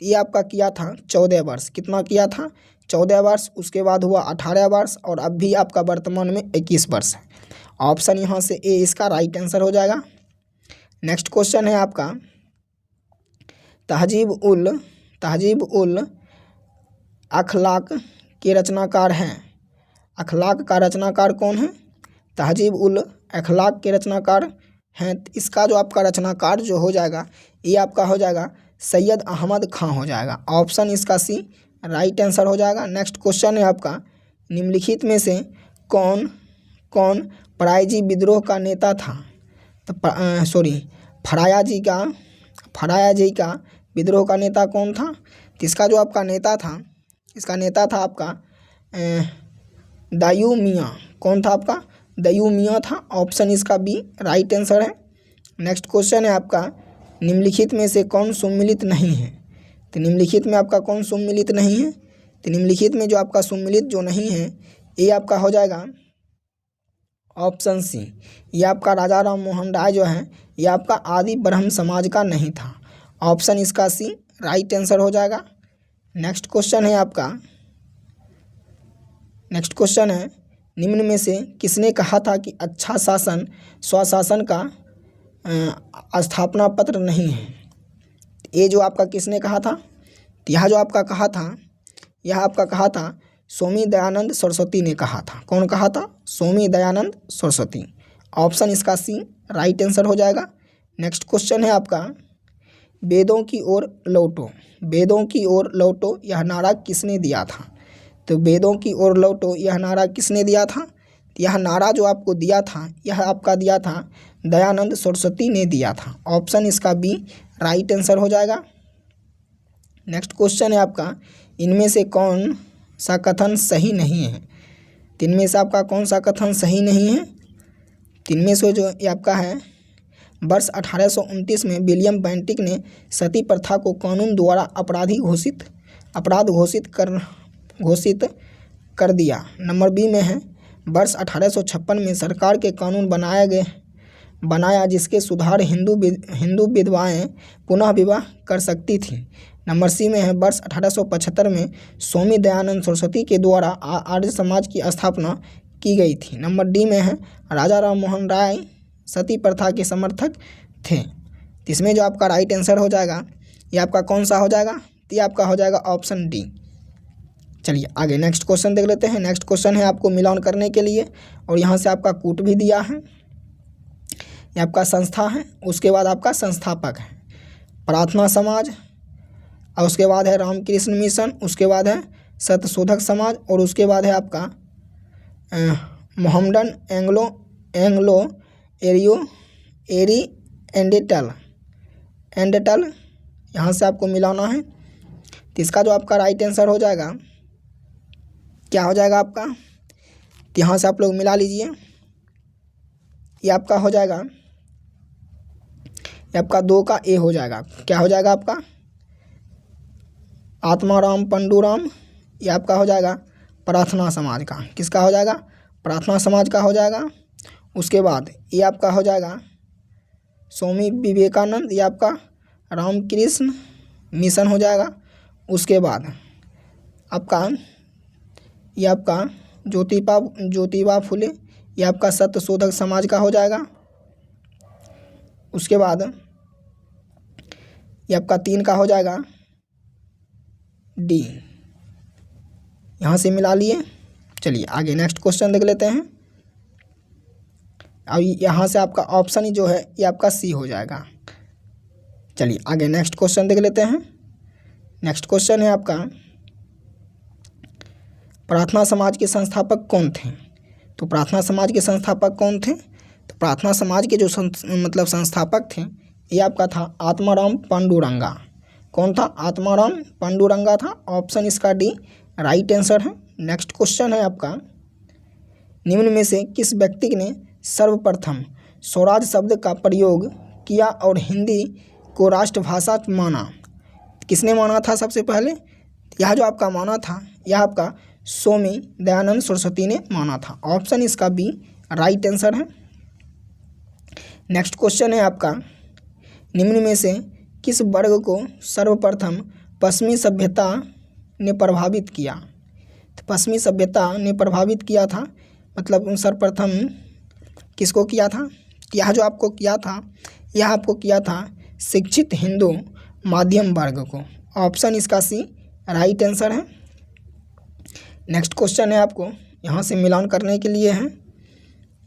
ये आपका किया था 14 वर्ष। कितना किया था? 14 वर्ष। उसके बाद हुआ 18 वर्ष और अब भी आपका वर्तमान में 21 वर्ष है। ऑप्शन यहाँ से ए इसका राइट आंसर हो जाएगा। नेक्स्ट क्वेश्चन है आपका, तहजीब उल अखलाक के रचनाकार हैं। अखलाक का रचनाकार कौन है? तहजीब उल अखलाक के रचनाकार हैं। इसका जो आपका रचनाकार जो हो जाएगा, ये आपका हो जाएगा सैयद अहमद खां हो जाएगा। ऑप्शन इसका सी राइट आंसर हो जाएगा। नेक्स्ट क्वेश्चन है आपका, निम्नलिखित में से कौन परायजी विद्रोह का नेता था? तो फराया जी का विद्रोह का नेता कौन था? तो इसका जो आपका नेता था, इसका नेता था आपका दायूं मियाँ। कौन था आपका? दायूं मियाँ था। ऑप्शन इसका बी राइट आंसर है। नेक्स्ट क्वेश्चन है आपका, निम्नलिखित में से कौन सुम्मिलित नहीं है? तो निम्नलिखित में आपका कौन सुम्मिलित नहीं है? तो निम्नलिखित में जो आपका सुम्मिलित जो नहीं है, ये आपका हो जाएगा ऑप्शन सी। ये आपका राजा राम मोहन राय जो है, ये आपका आदि ब्रह्म समाज का नहीं था। ऑप्शन इसका सी राइट आंसर हो जाएगा। नेक्स्ट क्वेश्चन है आपका, नेक्स्ट क्वेश्चन है, निम्न में से किसने कहा था कि अच्छा शासन स्वशासन का स्थापना पत्र नहीं है? ये जो आपका किसने कहा था? यह जो आपका कहा था, यह आपका कहा था स्वामी दयानंद सरस्वती ने कहा था। कौन कहा था? स्वामी दयानंद सरस्वती। ऑप्शन इसका सी राइट आंसर हो जाएगा। नेक्स्ट क्वेश्चन है आपका, वेदों की ओर लौटो, वेदों की ओर लौटो यह नारा किसने दिया था? तो वेदों की ओर लौटो यह नारा किसने दिया था? यह नारा जो आपको दिया था, यह आपका दिया था दयानंद सरस्वती ने दिया था। ऑप्शन इसका बी राइट आंसर हो जाएगा। नेक्स्ट क्वेश्चन है आपका, इनमें से कौन सा कथन सही नहीं है? इनमें से आपका कौन सा कथन सही नहीं है? इनमें से जो ये आपका है, वर्ष 1829 में विलियम बेंटिक ने सती प्रथा को कानून द्वारा अपराध घोषित कर दिया। नंबर बी में है, वर्ष 1856 में सरकार के कानून बनाया जिसके सुधार हिंदू विधवाएं पुनः विवाह कर सकती थी। नंबर सी में है, वर्ष 1875 में स्वामी दयानंद सरस्वती के द्वारा आर्य समाज की स्थापना की गई थी। नंबर डी में है, राजा राम मोहन राय सती प्रथा के समर्थक थे। इसमें जो आपका राइट आंसर हो जाएगा, ये आपका कौन सा हो जाएगा? ये आपका हो जाएगा ऑप्शन डी। चलिए आगे नेक्स्ट क्वेश्चन देख लेते हैं। नेक्स्ट क्वेश्चन है आपको मिलान करने के लिए, और यहाँ से आपका कूट भी दिया है। ये आपका संस्था है, उसके बाद आपका संस्थापक है प्रार्थना समाज, और उसके बाद है रामकृष्ण मिशन, उसके बाद है सत्यशोधक समाज, और उसके बाद है आपका मोहम्मडन एंग्लो एंडेटल यहाँ से आपको मिलाना है। तो इसका जो आपका राइट आंसर हो जाएगा, क्या हो जाएगा आपका? तो यहाँ से आप लोग मिला लीजिए। ये आपका हो जाएगा, ये आपका 2 का ए हो जाएगा। क्या हो जाएगा आपका? आत्माराम पंडूराम। ये आपका हो जाएगा प्रार्थना समाज का। किसका हो जाएगा? प्रार्थना समाज का हो जाएगा। उसके बाद ये आपका हो जाएगा स्वामी विवेकानंद, ये आपका रामकृष्ण मिशन हो जाएगा। उसके बाद आपका ये आपका ज्योतिबा फुले, ये आपका सत्यशोधक समाज का हो जाएगा। उसके बाद ये आपका 3 का हो जाएगा डी, यहाँ से मिला लिए। चलिए आगे नेक्स्ट क्वेश्चन देख लेते हैं। अब यहाँ से आपका ऑप्शन ही जो है ये आपका सी हो जाएगा। चलिए आगे नेक्स्ट क्वेश्चन देख लेते हैं। नेक्स्ट क्वेश्चन है आपका प्रार्थना समाज के संस्थापक कौन थे? तो प्रार्थना समाज के संस्थापक कौन थे? तो प्रार्थना समाज के जो संस्थापक थे ये आपका था आत्माराम पांडुरंगा। कौन था? आत्माराम पांडुरंगा था। ऑप्शन इसका डी राइट आंसर है। नेक्स्ट क्वेश्चन है आपका निम्न में से किस व्यक्ति ने सर्वप्रथम स्वराज शब्द का प्रयोग किया और हिंदी को राष्ट्रभाषा माना? किसने माना था सबसे पहले? यह जो आपका माना था यह आपका स्वामी दयानंद सरस्वती ने माना था। ऑप्शन इसका बी राइट आंसर है। नेक्स्ट क्वेश्चन है आपका निम्न में से किस वर्ग को सर्वप्रथम पश्चिमी सभ्यता ने प्रभावित किया? तो पश्चिमी सभ्यता ने प्रभावित किया था, मतलब सर्वप्रथम किसको किया था? यह जो आपको किया था यह आपको किया था शिक्षित हिंदू माध्यम वर्ग को। ऑप्शन इसका सी राइट आंसर है। नेक्स्ट क्वेश्चन है आपको यहाँ से मिलान करने के लिए है।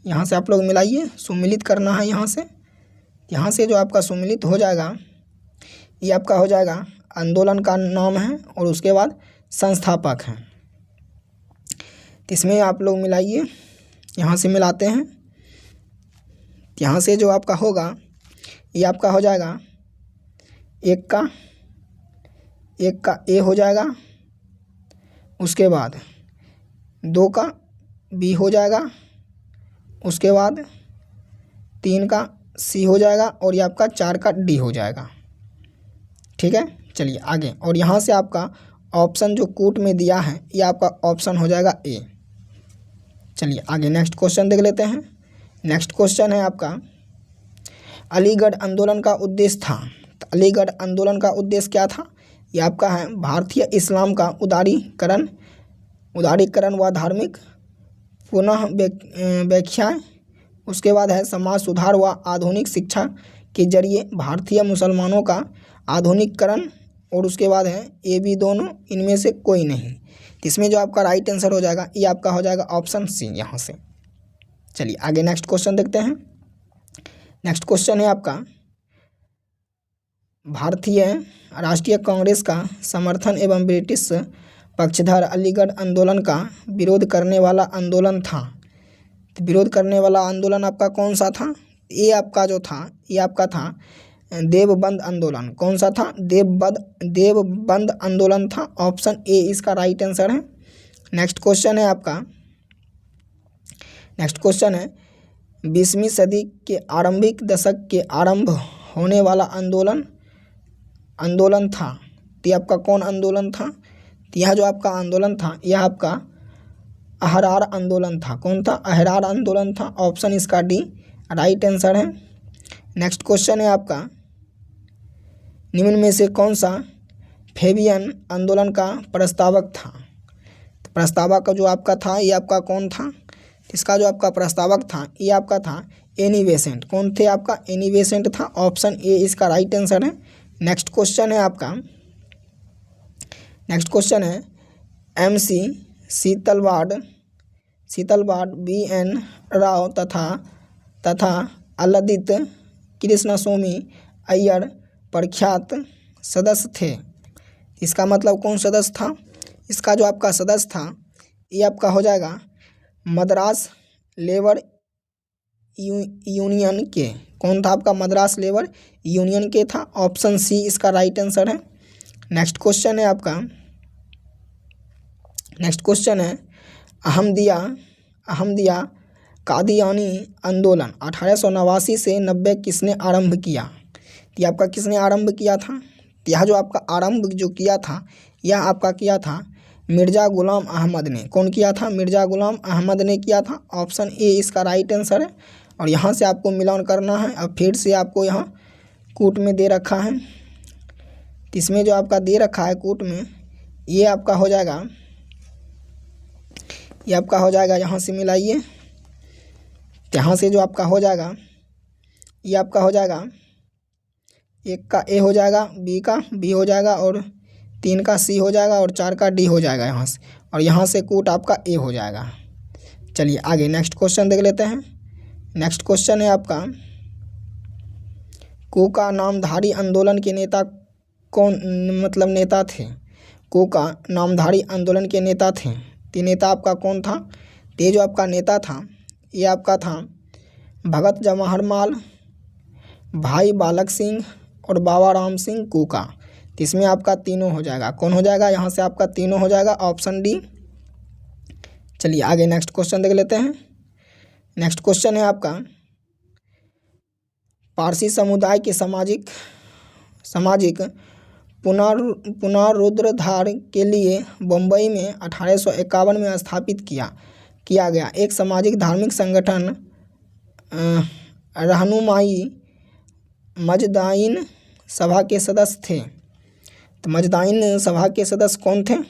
यहाँ से आप लोग मिलाइए, सुमिलित करना है। यहाँ से जो आपका सुमिलित हो जाएगा ये आपका हो जाएगा आंदोलन का नाम है और उसके बाद संस्थापक हैं। इसमें आप लोग मिलाइए, यहाँ से मिलाते हैं। यहाँ से जो आपका होगा ये आपका हो जाएगा एक का ए हो जाएगा, उसके बाद 2 का बी हो जाएगा, उसके बाद 3 का सी हो जाएगा और ये आपका 4 का डी हो जाएगा। ठीक है, चलिए आगे। और यहाँ से आपका ऑप्शन जो कूट में दिया है ये आपका ऑप्शन हो जाएगा ए। चलिए आगे नेक्स्ट क्वेश्चन देख लेते हैं। नेक्स्ट क्वेश्चन है आपका अलीगढ़ आंदोलन का उद्देश्य था। तो अलीगढ़ आंदोलन का उद्देश्य क्या था? ये आपका है भारतीय इस्लाम का उदारीकरण व धार्मिक पुनः व्याख्या। उसके बाद है समाज सुधार व आधुनिक शिक्षा के जरिए भारतीय मुसलमानों का आधुनिकीकरण। और उसके बाद है ये भी दोनों, इनमें से कोई नहीं। इसमें जो आपका राइट आंसर हो जाएगा ये आपका हो जाएगा ऑप्शन सी यहाँ से। चलिए आगे नेक्स्ट क्वेश्चन देखते हैं। नेक्स्ट क्वेश्चन है आपका भारतीय राष्ट्रीय कांग्रेस का समर्थन एवं ब्रिटिश पक्षधर अलीगढ़ आंदोलन का विरोध करने वाला आंदोलन था। तो विरोध करने वाला आंदोलन आपका कौन सा था? ये आपका जो था ये आपका था देवबंद आंदोलन। कौन सा था? देवबंद आंदोलन था। ऑप्शन ए इसका राइट आंसर है। नेक्स्ट क्वेश्चन है आपका नेक्स्ट क्वेश्चन है 20वीं सदी के आरंभिक दशक के आरंभ होने वाला आंदोलन था। तो यह आपका कौन आंदोलन था? तो यह जो आपका आंदोलन था यह आपका अहरार आंदोलन था। कौन था? अहरार आंदोलन था। ऑप्शन इसका डी राइट आंसर है। नेक्स्ट क्वेश्चन है आपका निम्न में से कौन सा फेबियन आंदोलन का प्रस्तावक था? तो प्रस्तावक का जो आपका था ये आपका कौन था? इसका जो आपका प्रस्तावक था ये आपका था एनी बेसेंट। कौन थे आपका? एनी बेसेंट था। ऑप्शन ए इसका राइट आंसर है। नेक्स्ट क्वेश्चन है आपका नेक्स्ट क्वेश्चन है MC शीतलवाड़ BN राव तथा अल्लादित कृष्णस्वामी अय्यर प्रख्यात सदस्य थे। इसका मतलब कौन सदस्य था? इसका जो आपका सदस्य था ये आपका हो जाएगा मद्रास लेबर यूनियन के। कौन था आपका? मद्रास लेबर यूनियन के था। ऑप्शन सी इसका राइट आंसर है। नेक्स्ट क्वेश्चन है आपका नेक्स्ट क्वेश्चन है अहमदिया कादियानी आंदोलन 1889 से 90 किसने आरंभ किया? तो आपका किसने आरंभ किया था? तो यह जो आपका आरंभ जो किया था यह आपका किया था मिर्ज़ा गुलाम अहमद ने। कौन किया था? मिर्ज़ा गुलाम अहमद ने किया था। ऑप्शन ए इसका राइट आंसर है। और यहाँ से आपको मिलान करना है। अब फिर से आपको यहाँ कूट में दे रखा है। इसमें जो आपका दे रखा है कूट में ये आपका हो जाएगा, ये आपका हो जाएगा, यहाँ से मिलाइए, यहाँ से जो आपका हो जाएगा ये आपका हो जाएगा, एक का ए हो जाएगा, बी का बी हो जाएगा, और 3 का सी हो जाएगा, और 4 का डी हो जाएगा यहाँ से, और यहाँ से कूट आपका ए हो जाएगा। चलिए आगे नेक्स्ट क्वेश्चन देख लेते हैं। नेक्स्ट क्वेश्चन है आपका, कू का नामधारी आंदोलन के नेता कौन, मतलब नेता थे। कू का नामधारी आंदोलन के नेता थे, तो नेता आपका कौन था। तो ये जो आपका नेता था ये आपका था भगत जवाहरलाल, भाई बालक सिंह और बाबा राम सिंह कूका। तो इसमें आपका तीनों हो जाएगा, कौन हो जाएगा, यहाँ से आपका तीनों हो जाएगा, ऑप्शन डी। चलिए आगे नेक्स्ट क्वेश्चन देख लेते हैं। नेक्स्ट क्वेश्चन है आपका, पारसी समुदाय के सामाजिक पुनरुद्धार के लिए बम्बई में 1851 में स्थापित किया गया एक सामाजिक धार्मिक संगठन रहनुमाई मजदाइन सभा के सदस्य थे। तो मजदाइन सभा के सदस्य कौन थे। तो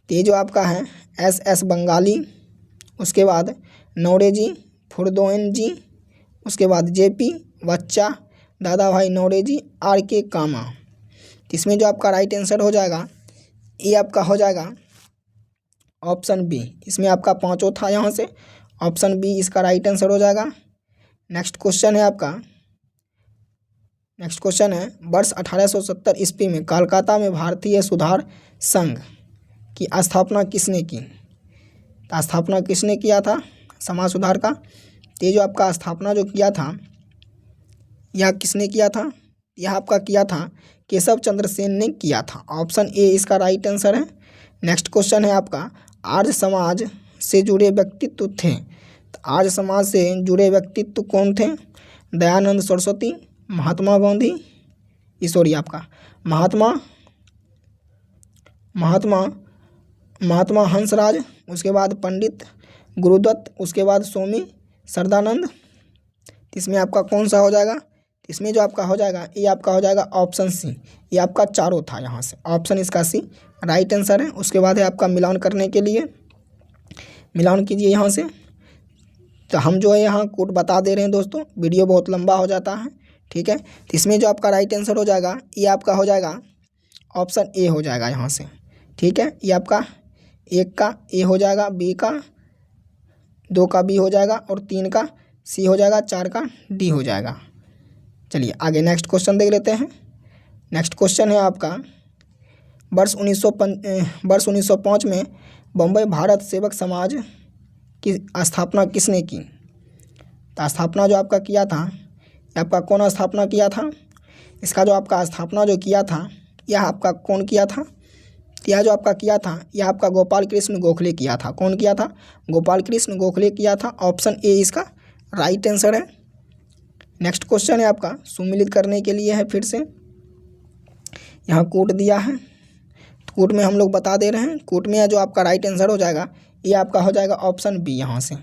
ये जो आपका है एस बंगाली, उसके बाद नौरेजी फुरदोन जी, उसके बाद जेपी बच्चा, दादा भाई नौरेजी, RK कामा। तो इसमें जो आपका राइट आंसर हो जाएगा ये आपका हो जाएगा ऑप्शन बी। इसमें आपका 5 था, यहाँ से ऑप्शन बी इसका राइट आंसर हो जाएगा। नेक्स्ट क्वेश्चन है आपका, नेक्स्ट क्वेश्चन है, वर्ष 1870 ईस्वी में कोलकाता में भारतीय सुधार संघ की स्थापना किसने की। तो स्थापना किसने किया था समाज सुधार का। तो ये जो आपका स्थापना जो किया था यह किसने किया था, यह आपका किया था केशव चंद्र सेन ने किया था, ऑप्शन ए इसका राइट आंसर है। नेक्स्ट क्वेश्चन है आपका, आर्य समाज से जुड़े व्यक्तित्व थे। तो आर्य समाज से जुड़े व्यक्तित्व कौन थे। दयानंद सरस्वती, महात्मा गांधी, सॉरी आपका महात्मा हंसराज, उसके बाद पंडित गुरुदत्त, उसके बाद स्वामी श्रद्धानंद। इसमें आपका कौन सा हो जाएगा। इसमें जो आपका हो जाएगा ये आपका हो जाएगा ऑप्शन सी। ये आपका चारों था, यहाँ से ऑप्शन इसका सी राइट आंसर है। उसके बाद है आपका मिलान करने के लिए, मिलान कीजिए यहाँ से। तो हम जो है यहाँ कोड बता दे रहे हैं दोस्तों, वीडियो बहुत लंबा हो जाता है, ठीक है। तो इसमें जो आपका राइट आंसर हो जाएगा ये आपका हो जाएगा ऑप्शन ए हो जाएगा यहाँ से, ठीक है। ये आपका 1 का ए हो जाएगा, बी का 2 का बी हो जाएगा, और 3 का सी हो जाएगा, 4 का डी हो जाएगा। चलिए आगे नेक्स्ट क्वेश्चन देख लेते हैं। नेक्स्ट क्वेश्चन है आपका, वर्ष 1905 में बम्बई भारत सेवक समाज की स्थापना किसने की। तो स्थापना जो आपका किया था आपका कौन स्थापना किया था। इसका जो आपका स्थापना जो किया था यह आपका कौन किया था। यह जो आपका किया था यह आपका गोपाल कृष्ण गोखले किया था। कौन किया था, गोपाल कृष्ण गोखले किया था, ऑप्शन ए इसका राइट आंसर है। नेक्स्ट क्वेश्चन है आपका, सुमिलित करने के लिए है, फिर से यहाँ कोट दिया है, तो कोट में हम लोग बता दे रहे हैं। कोट में जो आपका राइट आंसर हो जाएगा ये आपका हो जाएगा ऑप्शन बी यहाँ से,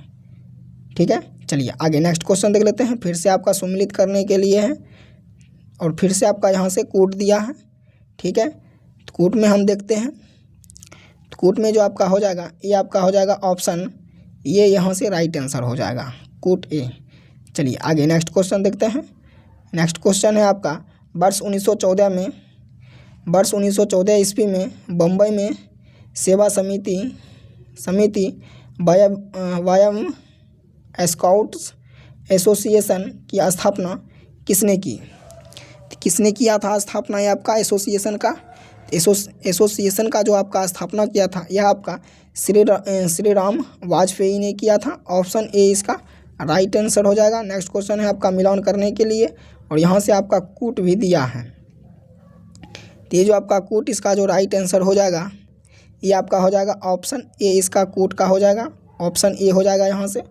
ठीक है। चलिए आगे नेक्स्ट क्वेश्चन देख लेते हैं। फिर से आपका सुमिलित करने के लिए है, और फिर से आपका यहाँ से कोट दिया है, ठीक है। तो कोट में हम देखते हैं, तो कोट में जो आपका हो जाएगा ये आपका हो जाएगा ऑप्शन ये यहाँ से राइट आंसर हो जाएगा, कोट ए। चलिए आगे नेक्स्ट क्वेश्चन देखते हैं। नेक्स्ट क्वेश्चन है आपका, वर्ष 1914 ईस्वी में बम्बई में सेवा समिति व्यायाम स्काउट्स एसोसिएशन की स्थापना किसने की। किसने किया था स्थापना, यह आपका एसोसिएशन का एसोसिएशन का जो आपका स्थापना किया था यह आपका श्री राम वाजपेयी ने किया था, ऑप्शन ए इसका राइट आंसर हो जाएगा। नेक्स्ट क्वेश्चन है आपका मिलान करने के लिए, और यहाँ से आपका कूट भी दिया है। तो ये जो आपका कूट इसका जो राइट आंसर हो जाएगा ये आपका हो जाएगा ऑप्शन ए इसका कूट का हो जाएगा, ऑप्शन ए हो जाएगा। यहाँ से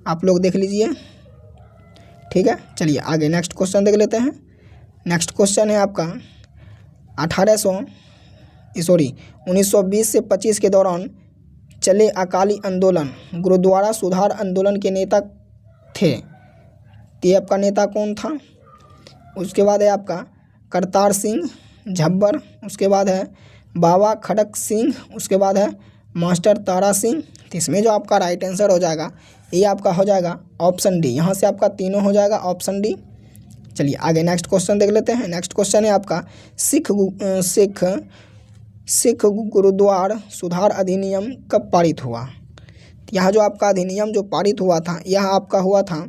आप लोग देख लीजिए, ठीक है। चलिए आगे नेक्स्ट क्वेश्चन देख लेते हैं। नेक्स्ट क्वेश्चन है आपका 1920 से 25 के दौरान चले अकाली आंदोलन गुरुद्वारा सुधार आंदोलन के नेता थे। तो ये आपका नेता कौन था। उसके बाद है आपका करतार सिंह झब्बर, उसके बाद है बाबा खड़क सिंह, उसके बाद है मास्टर तारा सिंह। तो इसमें जो आपका राइट आंसर हो जाएगा ये आपका हो जाएगा ऑप्शन डी। यहाँ से आपका तीनों हो जाएगा ऑप्शन डी। चलिए आगे नेक्स्ट क्वेश्चन देख लेते हैं। नेक्स्ट क्वेश्चन है आपका सिख गुरुद्वार सुधार अधिनियम कब पारित हुआ। यहाँ जो आपका अधिनियम जो पारित हुआ था यह आपका हुआ था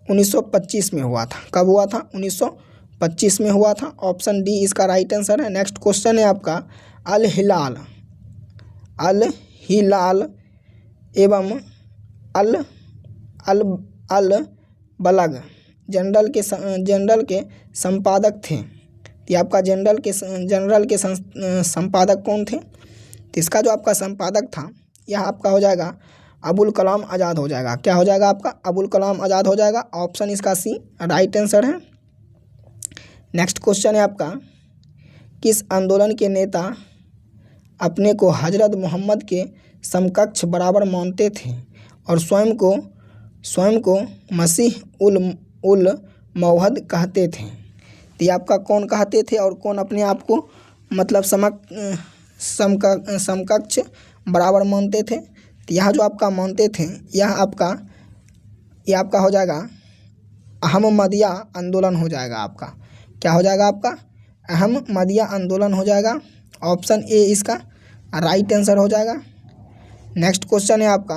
1925 में हुआ था। कब हुआ था? 1925 में हुआ था। ऑप्शन डी इसका राइट आंसर है। नेक्स्ट क्वेश्चन है आपका अल हिलाल एवं अल बलग जनरल के संपादक थे। तो ये आपका जनरल के संपादक कौन थे? तो इसका जो आपका संपादक था यह आपका हो जाएगा अबुल कलाम आज़ाद हो जाएगा। क्या हो जाएगा आपका? अबुल कलाम आज़ाद हो जाएगा। ऑप्शन इसका सी राइट आंसर है। नेक्स्ट क्वेश्चन है आपका किस आंदोलन के नेता अपने को हजरत मोहम्मद के समकक्ष बराबर मानते थे और स्वयं को मसीह उल मौहद कहते थे। तो ये आपका कौन कहते थे और कौन अपने आप को मतलब समकक्ष बराबर मानते थे? तो यह जो आपका मानते थे ये आपका हो जाएगा अहमदिया आंदोलन हो जाएगा आपका। क्या हो जाएगा आपका? अहमदिया आंदोलन हो जाएगा। ऑप्शन ए इसका राइट आंसर हो जाएगा। नेक्स्ट क्वेश्चन है आपका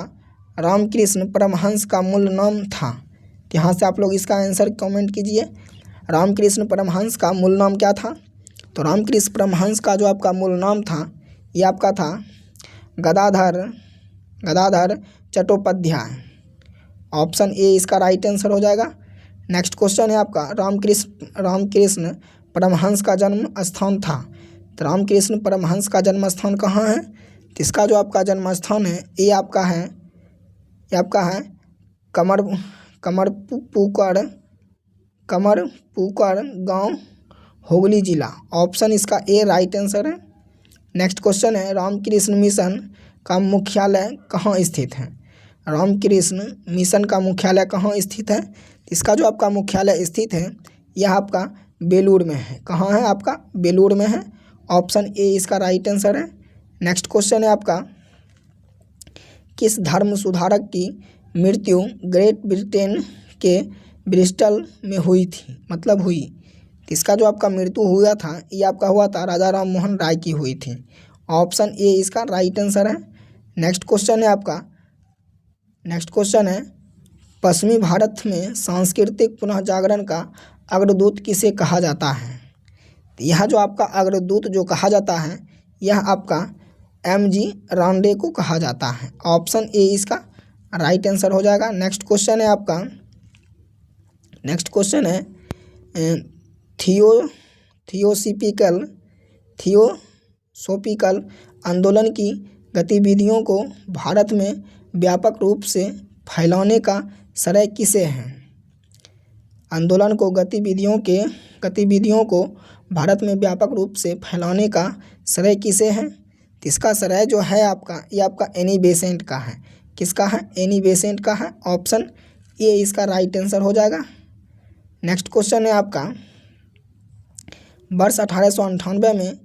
रामकृष्ण परमहंस का मूल नाम था। तो यहाँ से आप लोग इसका आंसर कमेंट कीजिए। रामकृष्ण परमहंस का मूल नाम क्या था? तो रामकृष्ण परमहंस का जो आपका मूल नाम था ये आपका था गदाधर चट्टोपाध्याय। ऑप्शन ए इसका राइट आंसर हो जाएगा। नेक्स्ट क्वेश्चन है आपका रामकृष्ण परमहंस का जन्म स्थान था। तो रामकृष्ण परमहंस का जन्म स्थान कहाँ है? तो इसका जो आपका जन्म स्थान है ये आपका है कमरपुकर गांव हुगली जिला। ऑप्शन इसका ए राइट आंसर है। नेक्स्ट क्वेश्चन है रामकृष्ण मिशन का मुख्यालय कहाँ स्थित है। रामकृष्ण मिशन का मुख्यालय कहाँ स्थित है? इसका जो आपका मुख्यालय स्थित है यह आपका बेलूर में है। कहाँ है आपका? बेलूर में है। ऑप्शन ए इसका राइट आंसर है। नेक्स्ट क्वेश्चन है आपका किस धर्म सुधारक की मृत्यु ग्रेट ब्रिटेन के ब्रिस्टल में हुई थी मतलब हुई? तो इसका जो आपका मृत्यु हुआ था ये आपका हुआ था राजा राम मोहन राय की हुई थी। ऑप्शन ए इसका राइट आंसर है। नेक्स्ट क्वेश्चन है पश्चिमी भारत में सांस्कृतिक पुनः जागरण का अग्रदूत किसे कहा जाता है? यह जो आपका अग्रदूत जो कहा जाता है यह आपका MG रांडे को कहा जाता है। ऑप्शन ए इसका राइट आंसर हो जाएगा। नेक्स्ट क्वेश्चन है थियोसॉफिकल आंदोलन की गतिविधियों को भारत में व्यापक रूप से फैलाने का श्रेय किसे है? आंदोलन को गतिविधियों को भारत में व्यापक रूप से फैलाने का श्रेय किसे है? इसका श्रेय जो है आपका ये आपका एनी बेसेंट का है। किसका है? एनी बेसेंट का है। ऑप्शन ए इसका राइट आंसर हो जाएगा। नेक्स्ट क्वेश्चन है आपका वर्ष 1898 में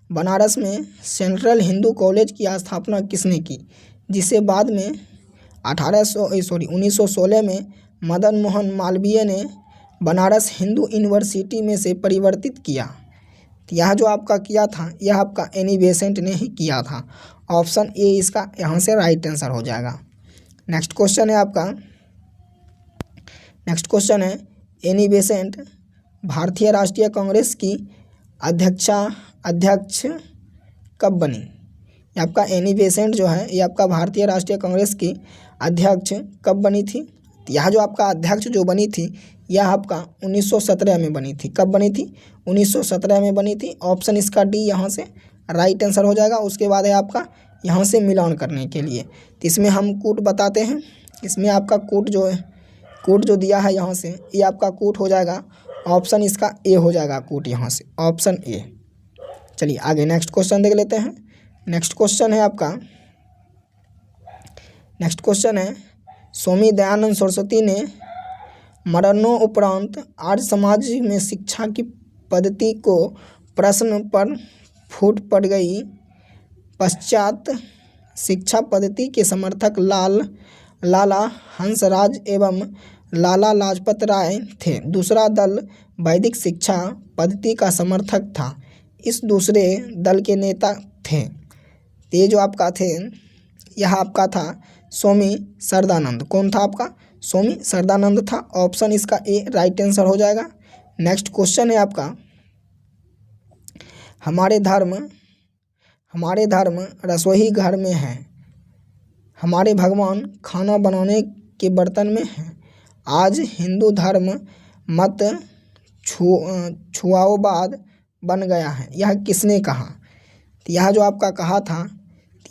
बनारस में सेंट्रल हिंदू कॉलेज की स्थापना किसने की, जिसे बाद में 1916 में मदन मोहन मालवीय ने बनारस हिंदू यूनिवर्सिटी में से परिवर्तित किया। तो यह जो आपका किया था यह आपका एनी बेसेंट ने ही किया था। ऑप्शन ए इसका यहाँ से राइट आंसर हो जाएगा। नेक्स्ट क्वेश्चन है एनी बेसेंट भारतीय राष्ट्रीय कांग्रेस की अध्यक्ष कब बनी? ये आपका एनी बेसेंट जो है ये आपका भारतीय राष्ट्रीय कांग्रेस की अध्यक्ष कब बनी थी? यह जो आपका अध्यक्ष जो बनी थी यह आपका 1917 में बनी थी। कब बनी थी? 1917 में बनी थी। ऑप्शन इसका डी यहाँ से राइट आंसर हो जाएगा। उसके बाद है आपका यहाँ से मिलान करने के लिए तो इसमें हम कूट बताते हैं। इसमें आपका कूट जो दिया है यहाँ से ये आपका कूट हो जाएगा। ऑप्शन इसका ए हो जाएगा कूट यहाँ से। Option A. चलिए आगे नेक्स्ट क्वेश्चन देख लेते हैं। नेक्स्ट क्वेश्चन है स्वामी दयानंद सरस्वती ने मरणोपरांत आर्य समाज में शिक्षा की पद्धति को प्रश्न पर फूट पड़ गई। पश्चात शिक्षा पद्धति के समर्थक लाला हंसराज एवं लाला लाजपत राय थे। दूसरा दल वैदिक शिक्षा पद्धति का समर्थक था। इस दूसरे दल के नेता थे, ये जो आपका थे, यह आपका था स्वामी श्रद्धानंद। कौन था आपका? स्वामी श्रद्धानंद था। ऑप्शन इसका ए राइट आंसर हो जाएगा। नेक्स्ट क्वेश्चन है आपका, हमारे धर्म रसोई घर में है, हमारे भगवान खाना बनाने के बर्तन में हैं। आज हिंदू धर्म मत छुआओवाद बन गया है, यह किसने कहा? तो यह जो आपका कहा था,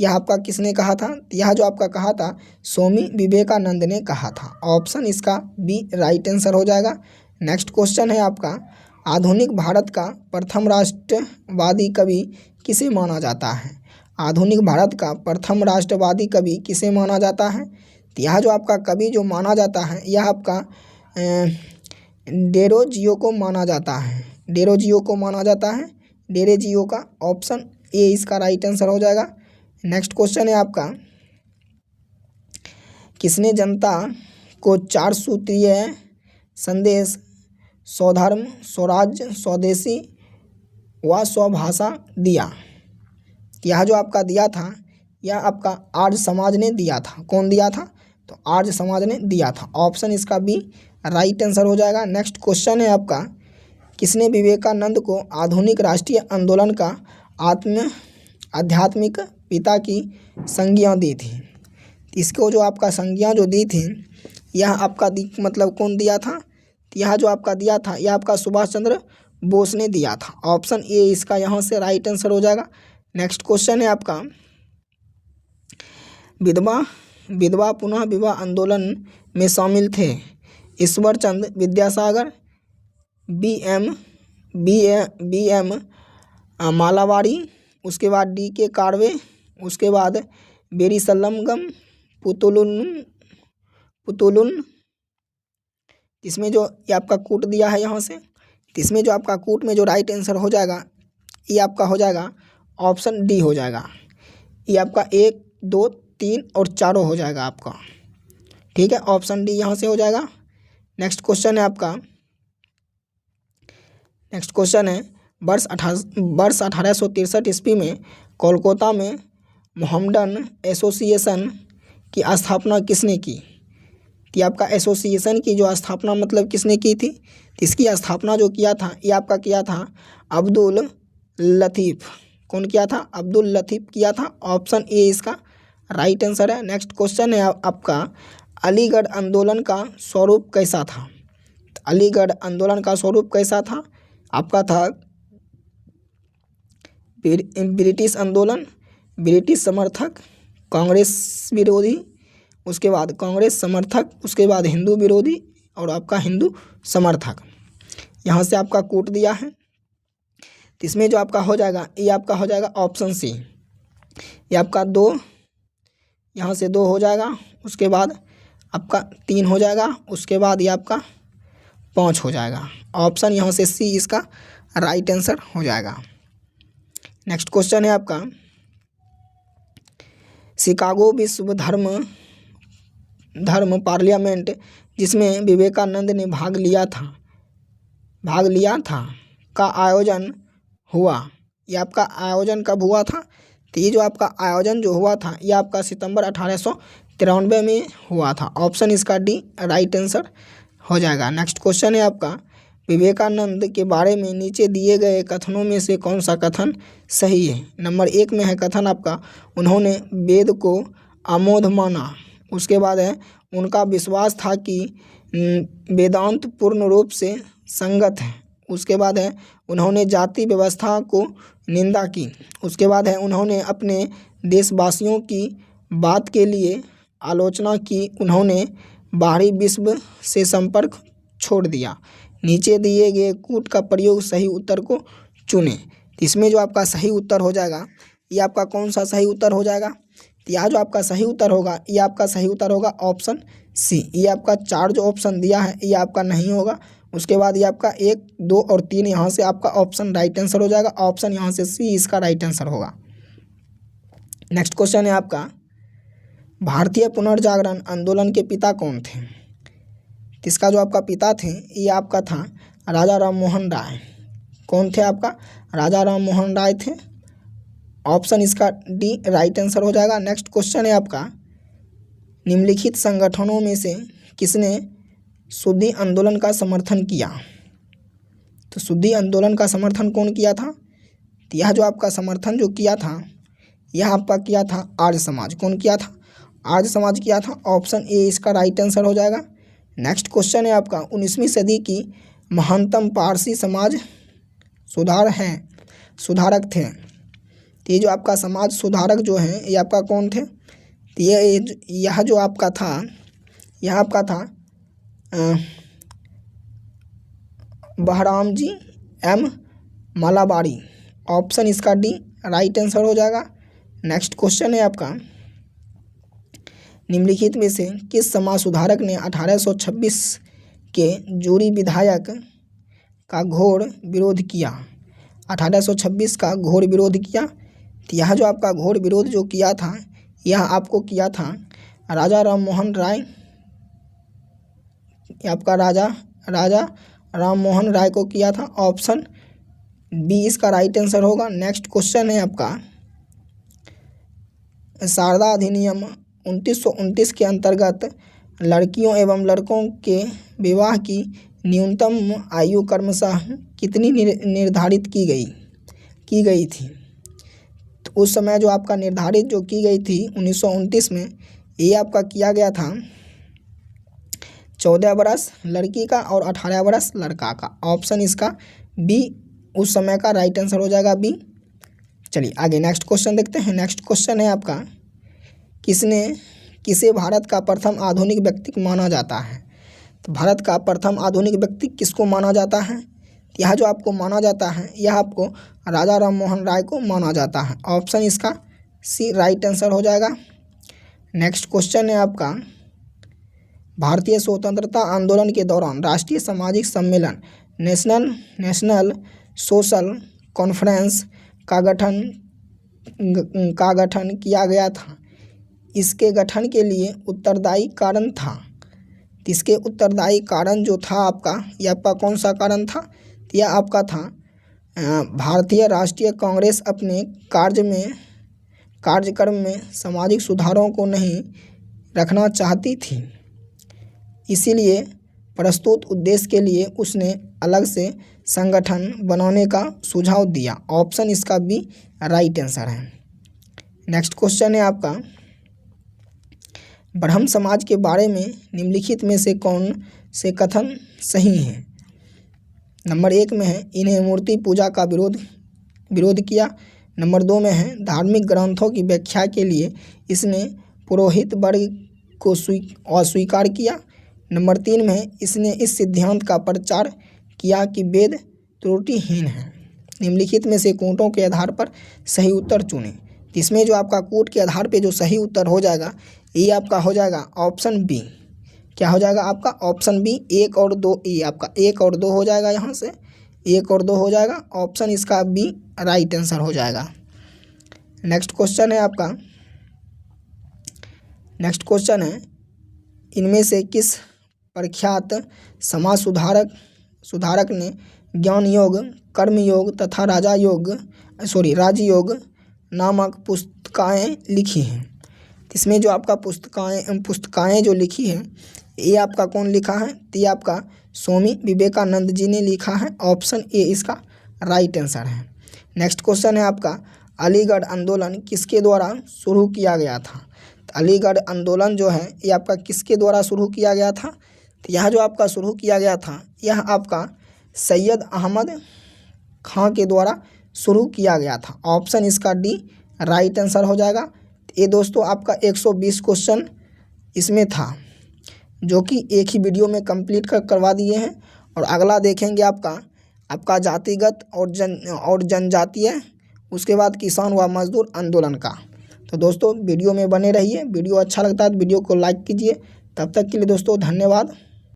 यह आपका किसने कहा था? यह जो आपका कहा था स्वामी विवेकानंद ने कहा था। ऑप्शन इसका बी राइट आंसर हो जाएगा। नेक्स्ट क्वेश्चन है आपका, आधुनिक भारत का प्रथम राष्ट्रवादी कवि किसे माना जाता है? आधुनिक भारत का प्रथम राष्ट्रवादी कवि किसे माना जाता है? तो यह जो आपका कवि जो माना जाता है, यह आपका डेरोजियो को माना जाता है। डेरोजियो को माना जाता है, डेरोजियो का। ऑप्शन ए इसका राइट आंसर हो जाएगा। नेक्स्ट क्वेश्चन है आपका, किसने जनता को 4 सूत्रीय संदेश स्वधर्म स्वराज्य स्वदेशी व स्वभाषा दिया? यह जो आपका दिया था, यह आपका आर्य समाज ने दिया था। कौन दिया था? तो आर्य समाज ने दिया था। ऑप्शन इसका बी राइट आंसर हो जाएगा। नेक्स्ट क्वेश्चन है आपका, किसने विवेकानंद को आधुनिक राष्ट्रीय आंदोलन का आध्यात्मिक पिता की संज्ञा दी थी? इसको जो आपका संज्ञा जो दी थी, यह आपका मतलब कौन दिया था? यह जो आपका दिया था, यह आपका सुभाष चंद्र बोस ने दिया था। ऑप्शन ए इसका यहाँ से राइट आंसर हो जाएगा। नेक्स्ट क्वेश्चन है आपका, विधवा पुनः विवाह आंदोलन में शामिल थे ईश्वरचंद विद्यासागर, बी एम मालावाड़ी, उसके बाद डी के कार्वे, उसके बाद बेरीसलंगम पुतुलुन। इसमें जो ये आपका कूट दिया है यहाँ से, इसमें जो आपका कूट में जो राइट आंसर हो जाएगा, ये आपका हो जाएगा ऑप्शन डी हो जाएगा। ये आपका 1, 2, 3 और 4 हो जाएगा आपका। ठीक है, ऑप्शन डी यहाँ से हो जाएगा। नेक्स्ट क्वेश्चन है आपका, नेक्स्ट क्वेश्चन है, वर्ष 1863 ईस्वी में कोलकाता में मोहम्मडन एसोसिएशन की स्थापना किसने की? कि आपका एसोसिएशन की जो स्थापना मतलब किसने की थी? इसकी स्थापना जो किया था, ये आपका किया था अब्दुल लतीफ़। कौन किया था? अब्दुल लतीफ़ किया था। ऑप्शन ए इसका राइट आंसर है। नेक्स्ट क्वेश्चन है आपका, अलीगढ़ आंदोलन का स्वरूप कैसा था? अलीगढ़ आंदोलन का स्वरूप कैसा था? आपका था ब्रिटिश आंदोलन, ब्रिटिश समर्थक, कांग्रेस विरोधी, उसके बाद कांग्रेस समर्थक, उसके बाद हिंदू विरोधी और आपका हिंदू समर्थक। यहाँ से आपका कोट दिया है, तो इसमें जो आपका हो जाएगा, ये आपका हो जाएगा ऑप्शन सी। ये आपका 2, यहाँ से 2 हो जाएगा, उसके बाद आपका 3 हो जाएगा, उसके बाद ये आपका 5 हो जाएगा। ऑप्शन यहाँ से सी इसका राइट आंसर हो जाएगा। नेक्स्ट क्वेश्चन है आपका, शिकागो विश्व धर्म पार्लियामेंट जिसमें विवेकानंद ने भाग लिया था का आयोजन हुआ, ये आपका आयोजन कब हुआ था? तो ये जो आपका आयोजन जो हुआ था, ये आपका सितंबर 1893 में हुआ था। ऑप्शन इसका डी राइट आंसर हो जाएगा। नेक्स्ट क्वेश्चन है आपका, विवेकानंद के बारे में नीचे दिए गए कथनों में से कौन सा कथन सही है? नंबर 1 में है कथन आपका, उन्होंने वेद को अमोघ माना। उसके बाद है, उनका विश्वास था कि वेदांत पूर्ण रूप से संगत है। उसके बाद है, उन्होंने जाति व्यवस्था को निंदा की। उसके बाद है, उन्होंने अपने देशवासियों की बात के लिए आलोचना की। उन्होंने बाहरी विश्व से संपर्क छोड़ दिया। नीचे दिए गए कूट का प्रयोग सही उत्तर को चुनें। इसमें जो आपका सही उत्तर हो जाएगा, ये आपका कौन सा सही उत्तर हो जाएगा? यह जो आपका सही उत्तर होगा, ये आपका सही उत्तर होगा ऑप्शन सी। ये आपका 4 जो ऑप्शन दिया है, ये आपका नहीं होगा, उसके बाद ये आपका 1, 2 और 3 यहाँ से आपका ऑप्शन राइट आंसर हो जाएगा। ऑप्शन यहाँ से सी इसका राइट आंसर होगा। नेक्स्ट क्वेश्चन है आपका, भारतीय पुनर्जागरण आंदोलन के पिता कौन थे? इसका जो आपका पिता थे ये आपका था राजा राम मोहन राय। कौन थे आपका? राजा राम मोहन राय थे। ऑप्शन इसका डी राइट आंसर हो जाएगा। नेक्स्ट क्वेश्चन है आपका, निम्नलिखित संगठनों में से किसने शुद्धि आंदोलन का समर्थन किया? तो शुद्धि आंदोलन का समर्थन कौन किया था? तो यह जो आपका समर्थन जो किया था यह आपका किया था आर्य समाज। कौन किया था? आर्य समाज किया था। ऑप्शन ए इसका राइट आंसर हो जाएगा। नेक्स्ट क्वेश्चन है आपका, 19वीं सदी की महानतम पारसी समाज सुधारक थे। तो ये जो आपका समाज सुधारक जो हैं ये आपका कौन थे? तो यह जो आपका था यह आपका था Bahram G M Malabari. Option इसका डी राइट आंसर हो जाएगा। नेक्स्ट क्वेश्चन है आपका, निम्नलिखित में से किस समाज सुधारक ने 1826 के जूरी विधायक का घोर विरोध किया? 1826 का घोर विरोध किया। तो यह जो आपका घोर विरोध जो किया था यह आपको किया था राजा राम मोहन राय। आपका राजा राम मोहन राय को किया था। ऑप्शन बी इसका राइट आंसर होगा। नेक्स्ट क्वेश्चन है आपका, शारदा अधिनियम 1929 के अंतर्गत लड़कियों एवं लड़कों के विवाह की न्यूनतम आयु क्रमशः कितनी निर्धारित की गई थी? तो उस समय जो आपका निर्धारित जो की गई थी 1929 में ये आपका किया गया था 14 बरस लड़की का और 18 बरस लड़का का। ऑप्शन इसका बी उस समय का राइट आंसर हो जाएगा, बी। चलिए आगे नेक्स्ट क्वेश्चन देखते हैं। नेक्स्ट क्वेश्चन है आपका, किसे भारत का प्रथम आधुनिक व्यक्ति माना जाता है? तो भारत का प्रथम आधुनिक व्यक्ति किसको माना जाता है? यह जो आपको माना जाता है यह आपको राजा राम मोहन राय को माना जाता है। ऑप्शन इसका सी राइट आंसर हो जाएगा। नेक्स्ट क्वेश्चन है आपका, भारतीय स्वतंत्रता आंदोलन के दौरान राष्ट्रीय सामाजिक सम्मेलन नेशनल सोशल कॉन्फ्रेंस का गठन किया गया था। इसके गठन के लिए उत्तरदायी कारण था। इसके उत्तरदायी कारण जो था आपका यह आपका कौन सा कारण था? यह आपका था भारतीय राष्ट्रीय कांग्रेस अपने कार्यक्रम में सामाजिक सुधारों को नहीं रखना चाहती थी, इसीलिए प्रस्तुत उद्देश्य के लिए उसने अलग से संगठन बनाने का सुझाव दिया। ऑप्शन इसका बी राइट आंसर है। नेक्स्ट क्वेश्चन है आपका, ब्रह्म समाज के बारे में निम्नलिखित में से कौन से कथन सही हैं? नंबर 1 में है इन्हें मूर्ति पूजा का विरोध किया। नंबर 2 में है धार्मिक ग्रंथों की व्याख्या के लिए इसने पुरोहित वर्ग को अस्वीकार किया। नंबर 3 में है इसने इस सिद्धांत का प्रचार किया कि वेद त्रुटिहीन है। निम्नलिखित में से कूटों के आधार पर सही उत्तर चुनें। इसमें जो आपका कूट के आधार पे जो सही उत्तर हो जाएगा ये आपका हो जाएगा ऑप्शन बी। क्या हो जाएगा आपका? ऑप्शन बी 1 और 2। ये आपका 1 और 2 हो जाएगा, यहाँ से 1 और 2 हो जाएगा। ऑप्शन इसका बी राइट आंसर हो जाएगा। नेक्स्ट क्वेश्चन है आपका, नेक्स्ट क्वेश्चन है इनमें से किस प्रख्यात समाज सुधारक ने ज्ञान योग, कर्म योग तथा राजयोग नामक पुस्तकें लिखी हैं? इसमें जो आपका पुस्तकें जो लिखी हैं ये आपका कौन लिखा है? तो ये आपका स्वामी विवेकानंद जी ने लिखा है। ऑप्शन ए इसका राइट आंसर है। नेक्स्ट क्वेश्चन है आपका, अलीगढ़ आंदोलन किसके द्वारा शुरू किया गया था? तो अलीगढ़ आंदोलन जो है ये आपका किसके द्वारा शुरू किया गया था? तो यह जो आपका शुरू किया गया था यह आपका सैयद अहमद खां के द्वारा शुरू किया गया था। ऑप्शन इसका डी राइट आंसर हो जाएगा। ये दोस्तों आपका 120 क्वेश्चन इसमें था जो कि एक ही वीडियो में कंप्लीट करवा दिए हैं। और अगला देखेंगे आपका जातिगत और जनजातीय, उसके बाद किसान व मजदूर आंदोलन का। तो दोस्तों वीडियो में बने रहिए। वीडियो अच्छा लगता है तो वीडियो को लाइक कीजिए। तब तक के लिए दोस्तों धन्यवाद।